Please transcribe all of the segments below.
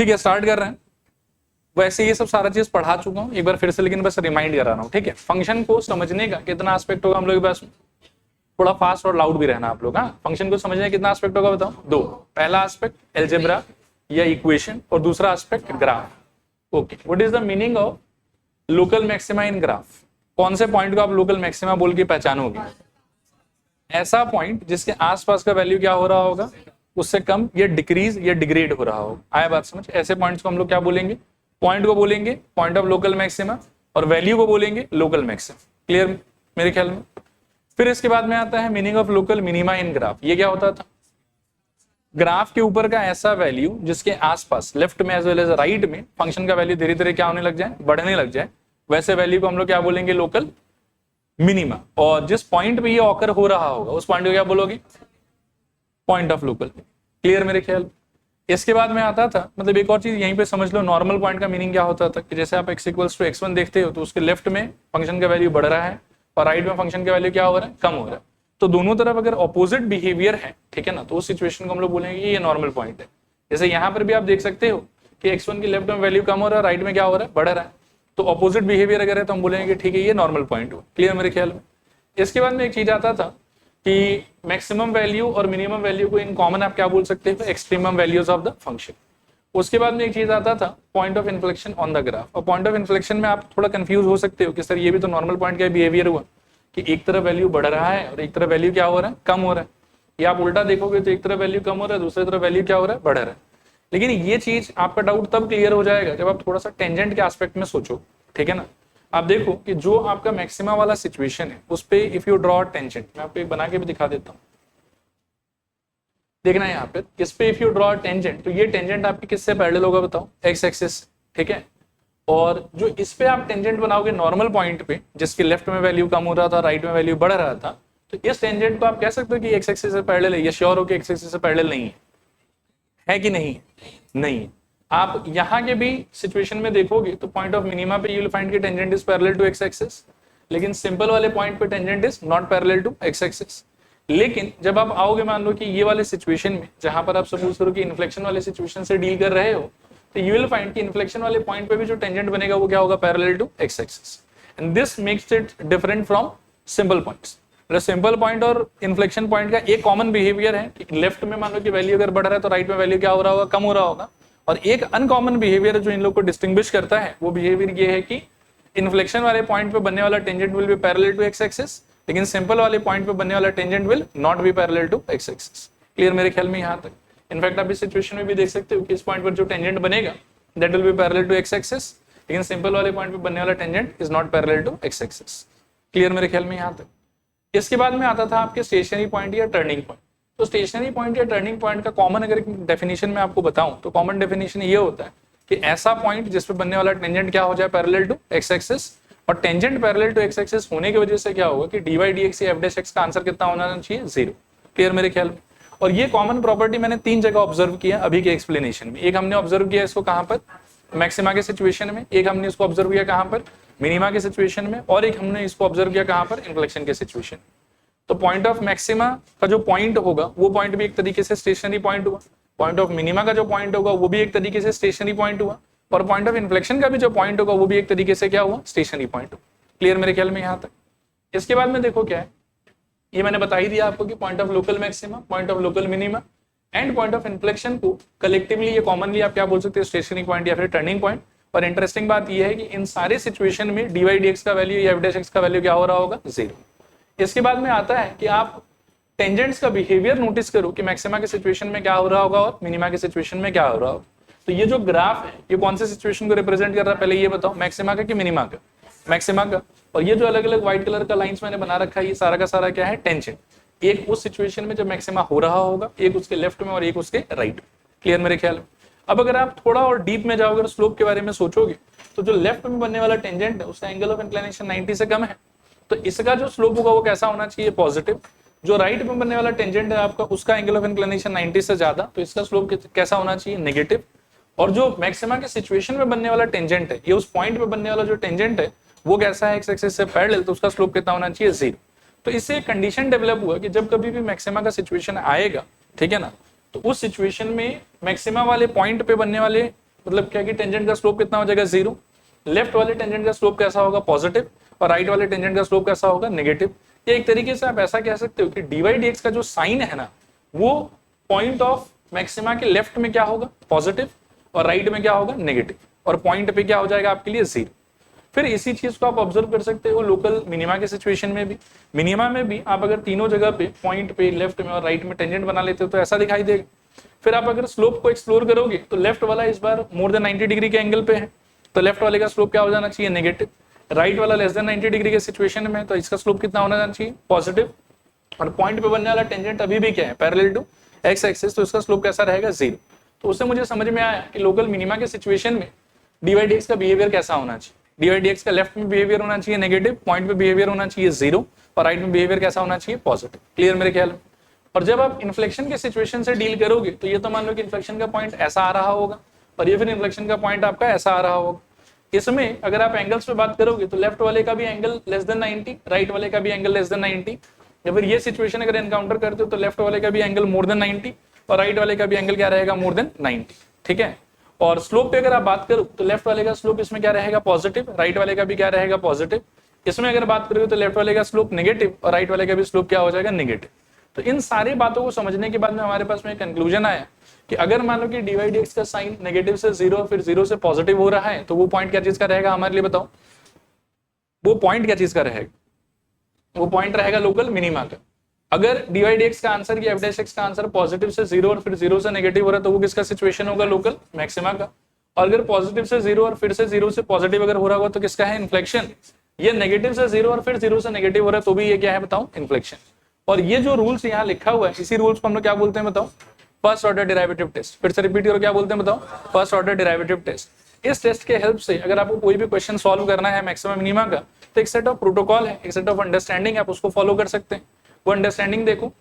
ठीक है, स्टार्ट कर रहे हैं। वैसे ये सब सारा चीज पढ़ा चुका हूं एक बार फिर से, लेकिन बस रिमाइंड करा रहा हूं। ठीक है, फंक्शन को समझने का कितना एस्पेक्ट होगा हम लोग के पास में, थोड़ा फास्ट और लाउड भी रहना आप लोग। हाँ, फंक्शन को समझने का कितना एस्पेक्ट होगा बताओ? दो। पहला एस्पेक्ट अलजेब्रा या इक्वेशन, और दूसरा aspect graph. Okay, what is the meaning of local maxima in graph? कौन से पॉइंट को आप लोकल मैक्सिमा बोल के पहचानोगे? ऐसा पॉइंट जिसके आसपास का वैल्यू क्या हो रहा होगा, उससे कम या डिक्रीज या डिग्रेड हो रहा होगा। आया बात समझ? ऐसे पॉइंट्स को हम लोग क्या बोलेंगे? पॉइंट को बोलेंगे पॉइंट ऑफ लोकल मैक्सिमा, और वैल्यू को बोलेंगे लोकल मैक्सिमा। क्लियर मेरे ख्याल में? फिर इसके बाद में आता है meaning of local minima in graph. ये क्या होता था? ग्राफ के ऊपर का ऐसा वैल्यू जिसके आसपास लेफ्ट में एज वेल एज राइट में फंक्शन का वैल्यू धीरे धीरे क्या होने लग जाए, बढ़ने लग जाए, वैसे वैल्यू को हम लोग क्या बोलेंगे? Local minima. और जिस पॉइंट पे ये ऑकर हो रहा होगा उस पॉइंट को क्या बोलोगे? Point of local. क्लियर मेरे ख्याल? इसके बाद में आता था, मतलब एक और चीज यहीं पे समझ लो, नॉर्मल पॉइंट का मीनिंग क्या होता था कि जैसे आप x इक्वल्स टू x1 देखते हो तो उसके लेफ्ट में फंक्शन का वैल्यू बढ़ रहा है और राइट में फंक्शन का वैल्यू क्या हो रहा है? कम हो रहा है। तो दोनों तरफ अगर ऑपोजिट बिहेवियर है, ठीक है ना, तो उस सिचुएशन को हम लोग बोलेंगे ये नॉर्मल पॉइंट है। जैसे यहाँ पर भी आप देख सकते हो कि x1 की लेफ्ट में वैल्यू कम हो रहा है, राइट में क्या हो रहा है? बढ़ रहा है। तो ऑपोजिट बिहेवियर अगर है तो हम बोलेंगे ठीक है ये नॉर्मल पॉइंट हो। क्लियर मेरे ख्याल में? इसके बाद में एक चीज आता था कि मैक्सिमम वैल्यू और मिनिमम वैल्यू को इन कॉमन आप क्या बोल सकते हो? Extremum values of the function. उसके बाद में एक चीज आता था point of inflection on the graph. और पॉइंट ऑफ इन्फ्लेक्शन में आप थोड़ा कंफ्यूज हो सकते हो कि सर ये भी तो नॉर्मल पॉइंट का बिहेवियर हुआ कि एक तरफ वैल्यू बढ़ रहा है और एक तरफ वैल्यू क्या हो रहा है? कम हो रहा है। या आप उल्टा देखोगे तो एक तरफ वैल्यू कम हो रहा है, दूसरी तरफ वैल्यू क्या हो रहा है? बढ़ रहा है। लेकिन ये चीज आपका डाउट तब क्लियर हो जाएगा जब आप थोड़ा सा टेंजेंट के एस्पेक्ट में सोचो। ठीक है ना? आप देखो कि जो आपका मैक्सिमा वाला सिचुएशन है उस पे इफ यू ड्रॉ टेंजेंट, मैं आपको एक बना के भी दिखा देता हूँ। देखना है यहाँ पे इस पे इफ यू ड्रॉ टेंजेंट, तो ये टेंजेंट आपकी किससे पैरेलल होगा बताओ? X axis. ठीक है, और जो इस पे आप टेंजेंट बनाओगे नॉर्मल पॉइंट पे जिसके लेफ्ट में वैल्यू कम हो रहा था, राइट में वैल्यू बढ़ रहा था, तो इस टेंजेंट को आप कह सकते हो कि एक्स एक्सिस से पैरेलल है। ये श्योर हो कि एक्स एक्सिस से पैरेलल नहीं है कि नहीं? नहीं। आप यहाँ के भी सिचुएशन में देखोगे तो पॉइंट ऑफ मिनिमा पे यू विल फाइंड कि tangent is parallel to x axis, लेकिन सिंपल वाले पॉइंट पे tangent is not parallel to x axis. लेकिन जब आप आओगे मान लो कि ये वाले सिचुएशन में जहां पर आप सपोज करो कि इन्फ्लेक्शन वाले सिचुएशन से डील कर रहे हो, तो यू विल फाइंड कि इन्फ्लेक्शन वाले पॉइंट पे भी जो टेंजेंट बनेगा वो क्या होगा? Parallel to x axis. And this makes it different from simple points. मतलब सिंपल पॉइंट और इन्फ्लेक्शन पॉइंट का एक कॉमन बिहेवियर है कि लेफ्ट में मान लो कि वैल्यू अगर बढ़ रहा है तो राइट में वैल्यू क्या हो रहा होगा? कम हो रहा होगा। और एक अनकॉमन बिहेवियर जो इन लोग को डिस्टिंग्विश करता है वो बिहेवियर ये है कि इन्फ्लेक्शन वाले पॉइंट पे बनने वाला tangent will be parallel to x axis, लेकिन सिंपल वाले पॉइंट पे बनने वाला tangent will not be parallel to x axis. Clear मेरे ख्याल में यहाँ तक? इनफैक्ट आप इस सिचुएशन में भी देख सकते हो कि इस पॉइंट पर जो टेंजेंट बनेगा that will be parallel to x axis, लेकिन सिंपल वाले पॉइंट पे बनने वाला tangent is not parallel to x axis. Clear मेरे ख्याल में यहाँ तक? इसके बाद में आता था आपके स्टेशनरी पॉइंट या टर्निंग पॉइंट। तो स्टेशनरी पॉइंट या टर्निंग पॉइंट का कॉमन अगर डेफिनेशन में आपको बताऊं तो कॉमन डेफिनेशन ये होता है कि ऐसा पॉइंट जिस पे बनने वाला टेंजेंट क्या हो जाए? Parallel to x axis. और tangent parallel to x axis होने की वजह से क्या होगा कि dy dx या f dash x का आंसर कितना होना चाहिए? 0। क्लियर मेरे ख्याल में? और ये कॉमन प्रॉपर्टी मैंने 3 जगह ऑब्जर्व किया अभी के एक्सप्लेनेशन में। एक हमने ऑब्जर्व किया इसको कहां पर? मैक्सिमा के सिचुएशन में। एक हमने इसको ऑब्जर्व किया कहां पर? मिनिमा के सिचुएशन में। और एक हमने इसको ऑब्जर्व किया कहां पर? इन्फ्लेक्शन के सिचुएशन। तो पॉइंट ऑफ मैक्सिमा का जो पॉइंट होगा वो पॉइंट भी एक तरीके से स्टेशनरी पॉइंट हुआ। पॉइंट ऑफ मिनिमा का जो पॉइंट होगा वो भी एक तरीके से स्टेशनरी पॉइंट हुआ। और पॉइंट ऑफ इन्फ्लेक्शन का भी जो पॉइंट होगा वो भी एक तरीके से क्या हुआ? स्टेशनरी पॉइंट हुआ। क्लियर मेरे ख्याल में यहाँ तक? इसके बाद में देखो क्या है, ये मैंने बता ही दिया आपको कि point of local maxima, point of local minima and point of inflection को कलेक्टिवली ये कॉमनली आप क्या बोल सकते हो? स्टेशनरी पॉइंट या फिर टर्निंग पॉइंट। और इंटरेस्टिंग बात यह है कि इन सारे सिचुएशन में dy dx का वैल्यू या f dash x का वैल्यू क्या हो रहा होगा? 0। इसके बाद में आता है कि आप टेंजेंट्स का बिहेवियर नोटिस करो कि मैक्सिमा के सिचुएशन में क्या हो रहा होगा और मिनिमा के सिचुएशन में क्या हो रहा होगा। तो ये जो ग्राफ है ये कौन से सिचुएशन को रिप्रेजेंट कर रहा है? पहले ये बताओ, मैक्सिमा का कि मिनिमा का? मैक्सिमा का। और ये जो अलग अलग व्हाइट कलर का लाइंस मैंने बना रखा है ये सारा का सारा क्या है? टेंजेंट। एक उस सिचुएशन में जब मैक्सिमा हो रहा होगा, एक उसके लेफ्ट में और एक उसके राइट में। क्लियर मेरे ख्याल में? अब अगर आप थोड़ा और डीप में जाओगे और स्लोप के बारे में सोचोगे तो जो लेफ्ट में बनने वाला टेंजेंट है उसका एंगल ऑफ इंक्लिनेशन 90 से कम है, तो इसका जो स्लोप होगा वो कैसा होना चाहिए? पॉजिटिव। जो राइट में बनने वाला टेंजेंट है आपका उसका एंगल ऑफ इंक्लिनेशन 90 से ज्यादा, तो इसका स्लोप कैसा होना चाहिए? नेगेटिव। और जो मैक्सिमा के सिचुएशन में बनने वाला टेंजेंट है, ये उस पॉइंट पे बनने वाला जो टेंजेंट है वो कैसा है? एक्स एक्सिस से पैरेलल, तो उसका स्लोप कितना होना चाहिए? 0। तो इससे एक कंडीशन डेवलप हुआ कि जब कभी भी मैक्सिमा का सिचुएशन आएगा, ठीक है ना, तो उस सिचुएशन में मैक्सिमा वाले पॉइंट पे बनने वाले मतलब क्या कि टेंजेंट का स्लोप कितना हो जाएगा 0, लेफ्ट वाले टेंजेंट का स्लोप कैसा होगा पॉजिटिव, और राइट वाले टेंजेंट का स्लोप कैसा होगा नेगेटिव। ये एक तरीके से आप ऐसा कह सकते हो कि dy dx का जो साइन है ना वो पॉइंट ऑफ मैक्सिमा के लेफ्ट में क्या होगा पॉजिटिव और राइट में क्या होगा नेगेटिव, और पॉइंट पे क्या हो जाएगा आपके लिए 0। फिर इसी चीज को आप ऑब्जर्व कर सकते हो लोकल मिनिमा के सिचुएशन में भी। मिनिमा में भी आप अगर तीनों जगह पे पॉइंट पे लेफ्ट में और राइट में टेंजेंट बना लेते हो तो ऐसा दिखाई देगा। फिर आप अगर स्लोप को एक्सप्लोर करोगे तो लेफ्ट वाला इस बार मोर देन 90 डिग्री के एंगल पे है, तो लेफ्ट वाले का स्लोप क्या हो जाना चाहिए नेगेटिव। राइट वाला लेस देन 90 डिग्री के सिचुएशन में, तो इसका स्लोप कितना होना चाहिए पॉजिटिव। और पॉइंट पे बनने वाला टेंजेंट अभी भी क्या है पैरेलल टू एक्स एक्सिस, तो इसका स्लोप कैसा रहेगा 0। तो उससे मुझे समझ में आया कि लोकल मिनिमा के सिचुएशन में dy dx का बिहेवियर कैसा होना चाहिए। dy dx का लेफ्ट में बिहेवियर होना चाहिए नेगेटिव, पॉइंट पे बिहेवियर होना चाहिए 0, और राइट में बिहेवियर कैसा होना चाहिए पॉजिटिव। क्लियर मेरे ख्याल में। और जब आप इन्फ्लेक्शन के सिचुएशन से डील करोगे तो ये तो मान लो कि इन्फ्लेक्शन का पॉइंट ऐसा आ रहा होगा और ये फिर इन्फ्लेक्शन का पॉइंट आपका ऐसा आ रहा होगा। इसमें अगर आप एंगल्स पे बात करोगे तो लेफ्ट वाले का भी एंगल लेस देन 90, राइट वाले का भी एंगल लेस देन 90, या फिर ये सिचुएशन अगर एनकाउंटर करते हो तो लेफ्ट वाले का भी एंगल मोर देन 90 और राइट वाले का भी एंगल क्या रहेगा मोर देन 90। ठीक है। और स्लोप पे अगर आप बात करो तो लेफ्ट वाले का स्लोप इसमें क्या रहेगा पॉजिटिव, राइट वाले का भी क्या रहेगा पॉजिटिव। इसमें अगर बात करोगे तो लेफ्ट वाले का स्लोप नेगेटिव और राइट वाले का भी स्लोप क्या हो जाएगा नेगेटिव। तो इन सारी बातों को समझने के बाद में हमारे पास में कंक्लूजन आया कि अगर मान लो कि dy dx का साइन नेगेटिव से 0 और फिर 0 से पॉजिटिव हो रहा है तो वो पॉइंट क्या चीज का रहेगा हमारे लिए बताओ, वो पॉइंट क्या चीज का रहेगा, वो पॉइंट रहेगा लोकल मिनिमा का। अगर dy dx का आंसर या f dash x का आंसर पॉजिटिव से 0 और फिर 0 से नेगेटिव हो रहा है तो वो किसका सिचुएशन होगा लोकल मैक्सिमा का। और अगर पॉजिटिव से 0 और फिर से 0 से पॉजिटिव अगर हो रहा होगा तो किसका है इन्फ्लेक्शन। ये नेगेटिव से 0 और फिर 0 से नेगेटिव हो रहा है तो भी ये क्या है बताओ इन्फ्लेक्शन। और ये जो रूल्स यहाँ लिखा हुआ है इसी रूल्स को हम लोग क्या बोलते हैं बताओ फर्स्ट ऑर्डर डेरिवेटिव टेस्ट। फिर से रिपीट करो क्या बोलते हैं बताओ फर्स्ट ऑर्डर डेरिवेटिव टेस्ट। इस टेस्ट के हेल्प से अगर आपको कोई भी क्वेश्चन सॉल्व करना है मैक्सिमम मिनिमा का तो एक सेट ऑफ प्रोटोकॉल है, एक सेट ऑफ अंडरस्टैंडिंग आप उसको फॉलो कर सकते हैं। वो अंडरस्टैंडिंग देखो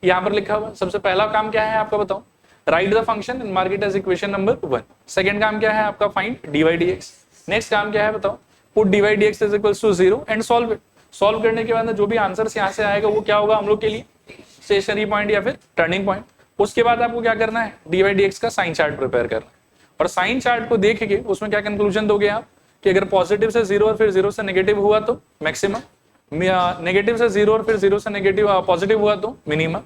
यहाँ पर लिखा हुआ। सबसे पहला काम क्या है आपका बताओ right the function and mark it as equation number 1। Second काम क्या है आपका फाइंड dy dx। नेक्स्ट काम क्या है बताओ put dy dx is equals to 0 and solve it. Solve करने के बाद जो भी आंसर यहाँ से आएगा वो क्या होगा हम लोग के लिए स्टेशनरी पॉइंट या फिर टर्निंग पॉइंट। उसके बाद आपको क्या करना है dy dx का साइन चार्ट प्रिपेयर करना है और साइन चार्ट को देख के उसमें क्या कंक्लूजन दोगे आप कि अगर पॉजिटिव से 0 और फिर 0 से नेगेटिव हुआ तो मैक्सिमम, नेगेटिव से 0 और फिर 0 से नेगेटिव पॉजिटिव हुआ तो मिनिमम,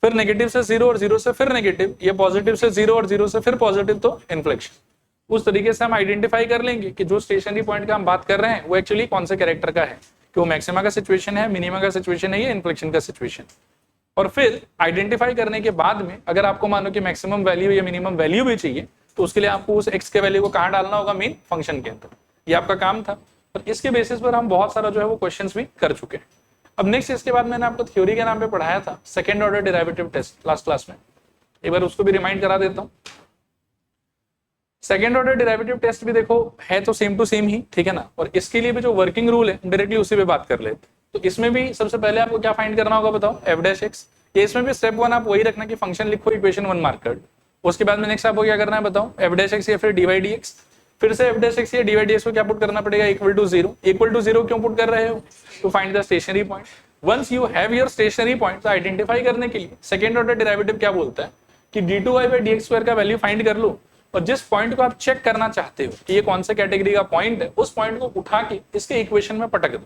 फिर नेगेटिव से 0 और 0 से फिर नेगेटिव, ये पॉजिटिव से 0 और 0 से फिर पॉजिटिव तो इन्फ्लेक्शन। उस तरीके से हम आइडेंटिफाई कर लेंगे कि जो स्टेशनरी पॉइंट का हम बात कर रहे हैं वो एक्चुअली कौन से कैरेक्टर का है, कि वो मैक्सिमा का सिचुएशन है, मिनिमा का सिचुएशन है या इन्फ्लेक्शन का सिचुएशन। और फिर आइडेंटिफाई करने के बाद में अगर आपको मानो कि मैक्सिमम वैल्यू या मिनिमम वैल्यू भी चाहिए तो उसके लिए आपको उस x के वैल्यू को कहाँ डालना होगा मेन फंक्शन के अंदर। ये आपका काम था और इसके बेसिस पर हम बहुत सारा जो है वो क्वेश्चंस भी कर चुके हैं। अब नेक्स्ट इसके बाद मैंने आपको थ्योरी के नाम पे पढ़ाया था second order derivative test last class में, एक बार उसको भी रिमाइंड करा देता हूँ। सेकंड ऑर्डर डेरिवेटिव टेस्ट भी देखो है तो सेम टू सेम ही, ठीक है ना। और इसके लिए भी जो वर्किंग रूल है डायरेक्टली उसी पे बात कर लेते। तो इसमें भी सबसे पहले आपको क्या फाइंड करना होगा बताओ एफ डैश एक्स। ये इसमें भी स्टेप 1 आप वही रखना कि फंक्शन लिखो इक्वेशन 1 मार्क कर। उसके बाद में नेक्स्ट आपको क्या करना है बताओ एफ डैश एक्स या फिर dy dx। फिर से एफ डैश एक्स या dy dx को क्या पुट करना पड़ेगा इक्वल टू 0। इक्वल टू 0 क्यों पुट कर रहे हो to find the stationary point. Once you have your stationary point तो आइडेंटिफाई करने के लिए सेकंड ऑर्डर डेरिवेटिव क्या बोलता है कि d2y/dx² का वैल्यू फाइंड कर लो और जिस पॉइंट को आप चेक करना चाहते हो कि ये कौन से कैटेगरी का पॉइंट है उस पॉइंट को उठा के इसके इक्वेशन में पटक दो।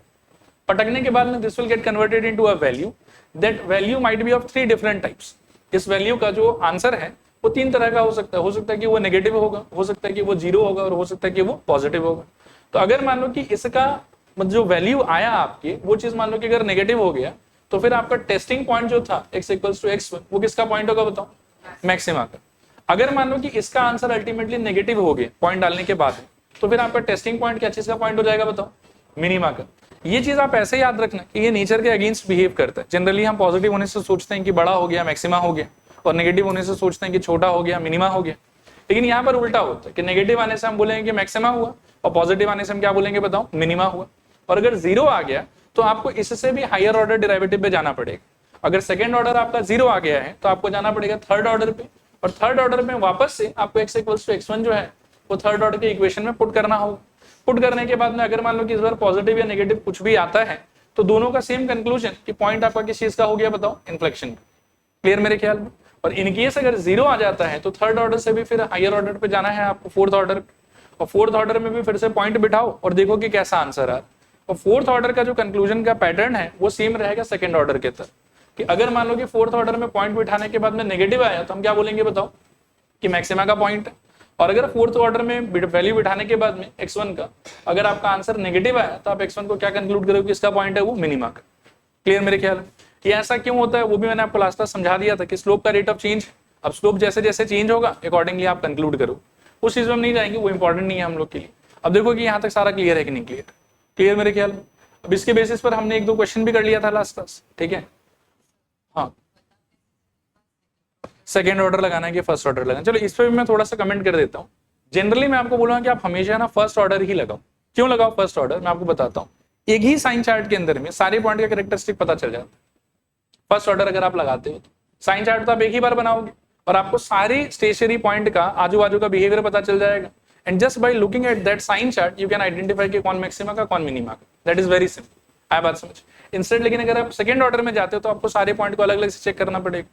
पटकने के बाद में this will get converted into a value. That value might be of 3 different types. इस वैल्यू का जो आंसर है वो 3 तरह का हो सकता है। हो सकता है कि वो नेगेटिव होगा, हो सकता है कि वो 0 होगा और हो सकता है कि वो पॉजिटिव होगा। तो अगर मान लो कि इसका मतलब जो वैल्यू आया आपके वो चीज मान लो कि अगर नेगेटिव हो गया तो फिर आपका टेस्टिंग पॉइंट जो था x इक्वल्स टू x1 वो किसका पॉइंट होगा बताओ मैक्सिमा का। अगर मान लो कि इसका आंसर अल्टीमेटली नेगेटिव हो गया पॉइंट डालने के बाद तो फिर आपका टेस्टिंग पॉइंट क्या चीज का पॉइंट हो जाएगा बताओ मिनिमा का। ये चीज आप ऐसे याद रखना कि ये नेचर के अगेंस्ट बिहेव करता है। जनरली हम पॉजिटिव होने से सोचते हैं कि बड़ा हो गया मैक्सिमा हो गया और नेगेटिव होने से सोचते हैं कि छोटा हो गया मिनिमा हो गया। लेकिन यहाँ पर उल्टा होता है कि नेगेटिव आने से हम बोलेंगे कि मैक्सिमा हुआ और पॉजिटिव आने से हम क्या बोलेंगे बताओ मिनिमा हुआ। और अगर 0 आ गया तो आपको इससे भी हायर ऑर्डर डेरिवेटिव पे जाना पड़ेगा। अगर सेकंड ऑर्डर आपका 0 आ गया है तो आपको जाना पड़ेगा थर्ड ऑर्डर पे और थर्ड ऑर्डर में वापस से आपको x इक्वल्स टू x1 जो है वो थर्ड ऑर्डर के इक्वेशन में पुट करना होगा। पुट करने के बाद में अगर मान लो कि इस बार पॉजिटिव या नेगेटिव कुछ भी आता है तो दोनों का सेम कंक्लूजन कि पॉइंट आपका किस चीज का हो गया बताओ इन्फ्लेक्शन। क्लियर मेरे ख्याल में। और इनकेस अगर 0 आ जाता है तो थर्ड ऑर्डर से भी फिर हायर ऑर्डर पे जाना है आपको, फोर्थ ऑर्डर, और फोर्थ ऑर्डर में भी फिर से पॉइंट बिठाओ और देखो कि कैसा आंसर आ रहा है। और फोर्थ ऑर्डर का जो कंक्लूजन का पैटर्न है वो सेम रहेगा सेकंड ऑर्डर के तरह, कि अगर मान लो कि फोर्थ ऑर्डर में पॉइंट बिठाने के बाद में नेगेटिव आया तो हम क्या बोलेंगे बताओ, कि मैक्सिमा का पॉइंट है। और अगर फोर्थ ऑर्डर में वैल्यू बिठाने के बाद में x1 का अगर आपका आंसर नेगेटिव आया तो आप x1 को क्या कंक्लूड करोगे कि इसका पॉइंट है वो मिनिमा का। क्लियर मेरे ख्याल में? ये ऐसा क्यों होता है वो भी मैंने आपको लास्ट क्लास समझा दिया था कि स्लोप का रेट ऑफ चेंज, अब स्लोप जैसे जैसे चेंज होगा अकॉर्डिंगली आप कंक्लूड करो। उस चीज में हम नहीं जाएंगे, वो इंपॉर्टेंट नहीं है हम लोग के लिए। अब देखो कि यहाँ तक सारा क्लियर है कि नहीं क्लियर? क्लियर मेरे ख्याल में? अब इसके बेसिस पर हमने 1-2 क्वेश्चन भी कर लिया था लास्ट क्लास, ठीक है। हाँ, सेकेंड ऑर्डर लगाना है कि फर्स्ट ऑर्डर लगाना, चलो इस पर भी मैं थोड़ा सा कमेंट कर देता हूँ। जनरली मैं आपको बोलूंगा कि आप हमेशा ना फर्स्ट ऑर्डर ही लगाओ। क्यों लगाओ फर्स्ट ऑर्डर, मैं आपको बताता हूँ। एक ही साइन चार्ट के अंदर में सारे पॉइंट का कैरेक्टरिस्टिक पता चल जाता है। फर्स्ट ऑर्डर अगर आप लगाते हो तो साइन चार्ट तो आप एक ही बार बनाओगे और आपको सारे स्टेशनरी पॉइंट का आजू बाजू का बिहेवियर पता चल जाएगा। And just by looking at that sign chart you can identify कि कौन मैक्सिमा का कौन मिनिमा का। दैट इज वेरी सिंपल, आया बात समझ? इंस्टेड लेकिन अगर आप सेकंड ऑर्डर में जाते हो तो आपको सारे पॉइंट को अलग अलग से चेक करना पड़ेगा,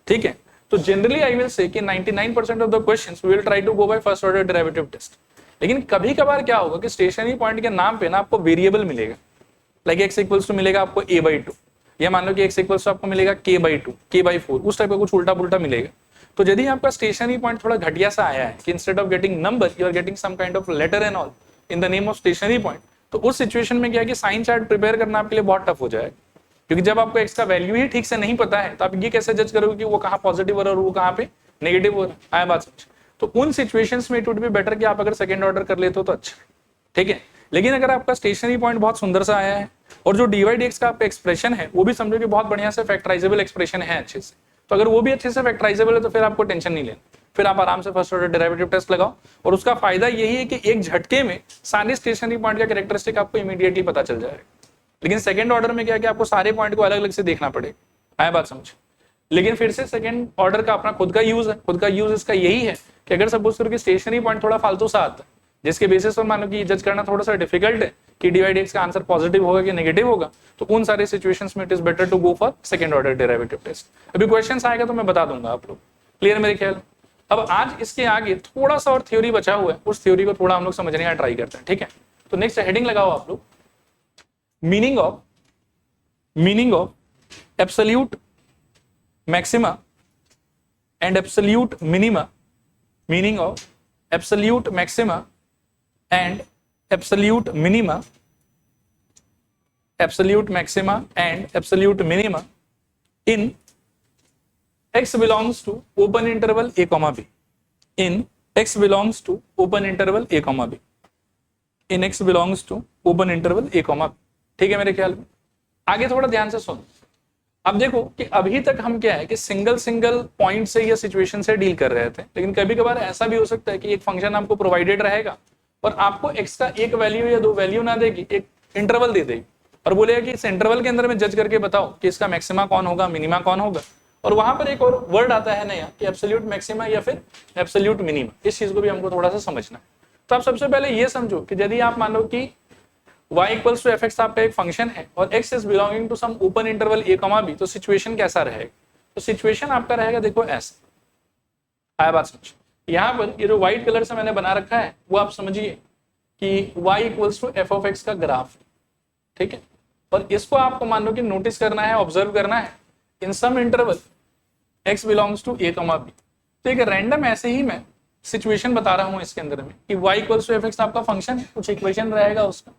ठीक है। तो जनरली आई विल से कि 99% of the questions we will try to go by first order derivative test. लेकिन कभी कभार क्या होगा कि स्टेशनरी पॉइंट के नाम पे ना आपको वेरिएबल मिलेगा, लाइक x इक्वल्स टू मिलेगा आपको a/2, या मान लो कि x इक्वल्स टू आपको मिलेगा k/2, k/4, उस टाइप का कुछ उल्टा पुल्टा मिलेगा। तो यदि आपका स्टेशनरी पॉइंट थोड़ा घटिया सा आया है कि instead of getting number you are getting some kind of letter and all in the name of stationary point, तो उस सिचुएशन में क्या है कि साइन चार्ट प्रिपेयर करना आपके लिए बहुत टफ हो जाएगा। क्योंकि जब आपको x का वैल्यू ही ठीक से नहीं पता है तो आप ये कैसे जज करोगे कि वो कहाँ पॉजिटिव हो रहा है और वो कहाँ पे नेगेटिव हो रहा है? आया बात समझ? तो उन सिचुएशंस में इट वुड बी बेटर कि आप अगर सेकंड ऑर्डर कर लेते हो तो अच्छा, ठीक है। लेकिन अगर आपका स्टेशनरी पॉइंट बहुत सुंदर सा आया है और जो dy/dx का आपका एक्सप्रेशन है वो भी समझो कि बहुत बढ़िया से फैक्टराइजेबल एक्सप्रेशन है अच्छे से, तो अगर वो भी अच्छे से फैक्टराइजेबल है तो फिर आपको टेंशन नहीं लेना, फिर आप आराम से फर्स्ट ऑर्डर डेरिवेटिव टेस्ट लगाओ। और उसका फायदा यही है कि एक झटके में सारे स्टेशनरी पॉइंट का कैरेक्टरिस्टिक आपको इमीडिएटली पता चल जाएगा। लेकिन सेकंड ऑर्डर में क्या कि आपको सारे पॉइंट को अलग अलग से देखना पड़ेगा। आया बात समझ? लेकिन फिर से सेकंड ऑर्डर का अपना खुद का यूज है। खुद का यूज इसका यही है कि अगर सपोज करो कि स्टेशनरी पॉइंट थोड़ा फालतू सा आता है जिसके बेसिस पर मानो कि जज करना थोड़ा सा डिफिकल्ट है कि dy/dx का आंसर पॉजिटिव होगा कि नेगेटिव होगा, तो उन सारे सिचुएशंस में it is better to go for second order derivative test. अभी क्वेश्चंस आएगा तो मैं बता दूंगा आप लोग। क्लियर मेरे ख्याल? अब आज इसके आगे थोड़ा सा और थ्योरी बचा हुआ है, उस थ्योरी को थोड़ा हम लोग समझने का ट्राई करते हैं, ठीक है। तो नेक्स्ट हेडिंग लगाओ आप लोग, meaning of absolute maxima and absolute minima, meaning of absolute maxima and absolute minima, absolute maxima and absolute minima in x belongs to open interval a comma b, in x belongs to open interval a comma b, in x belongs to open interval a comma b। ठीक है मेरे ख्याल में? आगे थोड़ा ध्यान से सुन। अब देखो कि अभी तक हम क्या है कि सिंगल पॉइंट से या सिचुएशन से डील कर रहे थे, लेकिन कभी कभार ऐसा भी हो सकता है कि एक फंक्शन आपको प्रोवाइडेड रहेगा और आपको x का एक वैल्यू या 2 वैल्यू ना देगी, एक इंटरवल दे देगी और बोलेगा कि इस इंटरवल के अंदर में जज करके बताओ कि इसका मैक्सिमा कौन होगा, मिनिमा कौन होगा। और वहां पर एक और वर्ड आता है नया कि एब्सोल्यूट मैक्सिमा या फिर एब्सोल्यूट मिनिमा। इस चीज को भी हमको थोड़ा सा समझना है। तो आप सबसे पहले ये समझो कि यदि आप मानो कि y इक्वल्स टू fx आपका एक फंक्शन है और x is belonging to some open interval a comma b, तो सिचुएशन कैसा रहेगा? तो सिचुएशन आपका रहेगा देखो ऐसा। आया बात समझ? यहाँ पर ये जो व्हाइट कलर से मैंने बना रखा है वो आप समझिए कि y equals to f of x का ग्राफ, ठीक है। और इसको आपको मान लो कि नोटिस करना है, ऑब्जर्व करना है in some interval x belongs to a comma b। तो एक रैंडम ऐसे ही मैं सिचुएशन बता रहा हूँ इसके अंदर में कि y इक्वल्स टू fx आपका फंक्शन है, कुछ इक्वेशन रहेगा उसका।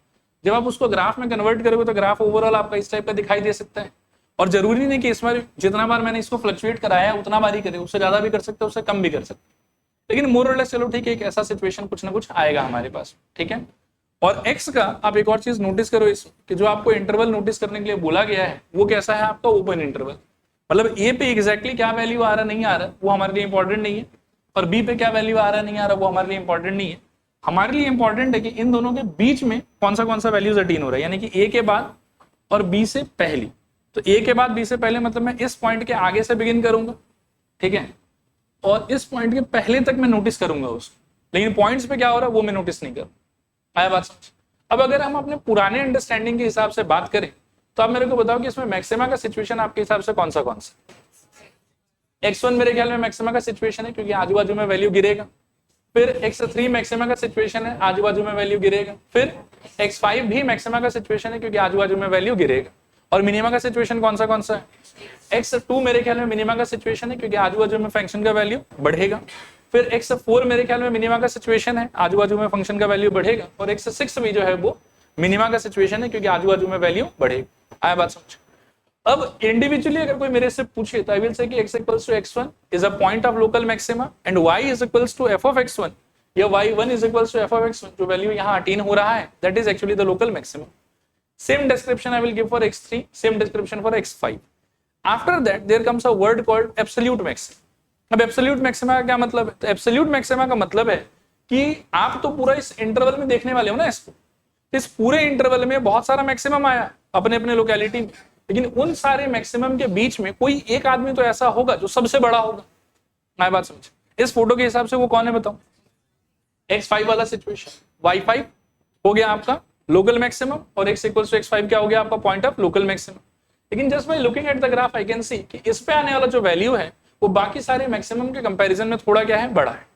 जब आप उसको ग्राफ में कन्वर्ट करोगे तो ग्राफ ओवरऑल आपका इस टाइप का दिखाई दे सकता है। और जरूरी नहीं कि इसमें जितना बार मैंने इसको फ्लक्चुएट कराया है उतना बार ही करे, उससे ज्यादा भी कर सकते हैं, उससे कम भी कर सकते हैं। लेकिन मोर और लेस चलो ठीक है, एक ऐसा सिचुएशन कुछ ना कुछ आएगा हमारे पास, ठीक है। और x का आप एक और चीज नोटिस करो इस कि जो आपको इंटरवल नोटिस करने के लिए बोला गया है वो कैसा है आपका ओपन इंटरवल। मतलब a पे एग्जैक्टली क्या वैल्यू आ रहा नहीं आ रहा वो हमारे लिए इंपॉर्टेंट नहीं है, और b पे क्या वैल्यू आ रहा नहीं आ रहा वो हमारे लिए इंपॉर्टेंट नहीं है। हमारे लिए इंपॉर्टेंट है कि इन दोनों के बीच में कौन सा वैल्यूज अटीन हो रहा है, यानी कि a के बाद और b से पहली। तो a के बाद b से पहले मतलब मैं इस पॉइंट के आगे से बिगिन करूंगा, ठीक है, और इस पॉइंट के पहले तक मैं नोटिस करूंगा उसको, लेकिन पॉइंट्स पे क्या हो रहा है वो मैं नोटिस नहीं करूँ। आया बात समझ? अब अगर हम अपने पुराने अंडरस्टैंडिंग के हिसाब से बात करें तो आप मेरे को बताओ कि इसमें मैक्सिमा का सिचुएशन आपके हिसाब से कौन सा? x1 मेरे ख्याल में मैक्सिमा का सिचुएशन है क्योंकि आजू बाजू में वैल्यू गिरेगा। फिर x3 मैक्सिमा का सिचुएशन है, आजू बाजू में वैल्यू गिरेगा। फिर x5 भी मैक्सिमा का सिचुएशन है क्योंकि आजू बाजू में वैल्यू गिरेगा। और मिनिमा का सिचुएशन कौन सा है? x2 मेरे ख्याल में मिनिमा का सिचुएशन है क्योंकि आजू बाजू में फंक्शन का वैल्यू बढ़ेगा। फिर x4 मेरे ख्याल में मिनिमा का सिचुएशन है, आजू बाजू में फंक्शन का वैल्यू बढ़ेगा। और x6 भी जो है वो मिनिमा का सिचुएशन है क्योंकि आजू बाजू में वैल्यू बढ़ेगा। आया बात समझ? अब इंडिविजुअली अगर कोई मेरे से पूछे तो आई विल से कि x equals to x1 is a point of local maxima and y is equals to f of x1 या y1 is equals to f of x1, जो वैल्यू यहाँ अटेन हो रहा है that is actually the local maxima. Same description I will give for x3, same description for x5। After that there comes a word called absolute maxima. अब absolute maxima का क्या मतलब है? तो एब्सोल्यूट मैक्सिमा का मतलब है कि आप तो पूरा इस इंटरवल में देखने वाले हो ना इसको, इस पूरे इंटरवल में बहुत सारा मैक्सिमम आया अपने अपने लोकेलिटी में, लेकिन उन सारे मैक्सिमम के बीच में कोई एक आदमी तो ऐसा होगा जो सबसे बड़ा होगा। मैं बात समझ? इस फोटो के हिसाब से वो कौन है बताओ? x5 वाला सिचुएशन, y5 हो गया आपका लोकल मैक्सिमम और x इक्वल्स टू x5 क्या हो गया आपका पॉइंट ऑफ लोकल मैक्सिमम। लेकिन just by looking at the graph I can see कि इस पे आने वाला जो वैल्यू है वो बाकी सारे मैक्सिमम के कंपैरिजन में थोड़ा क्या है, बड़ा है।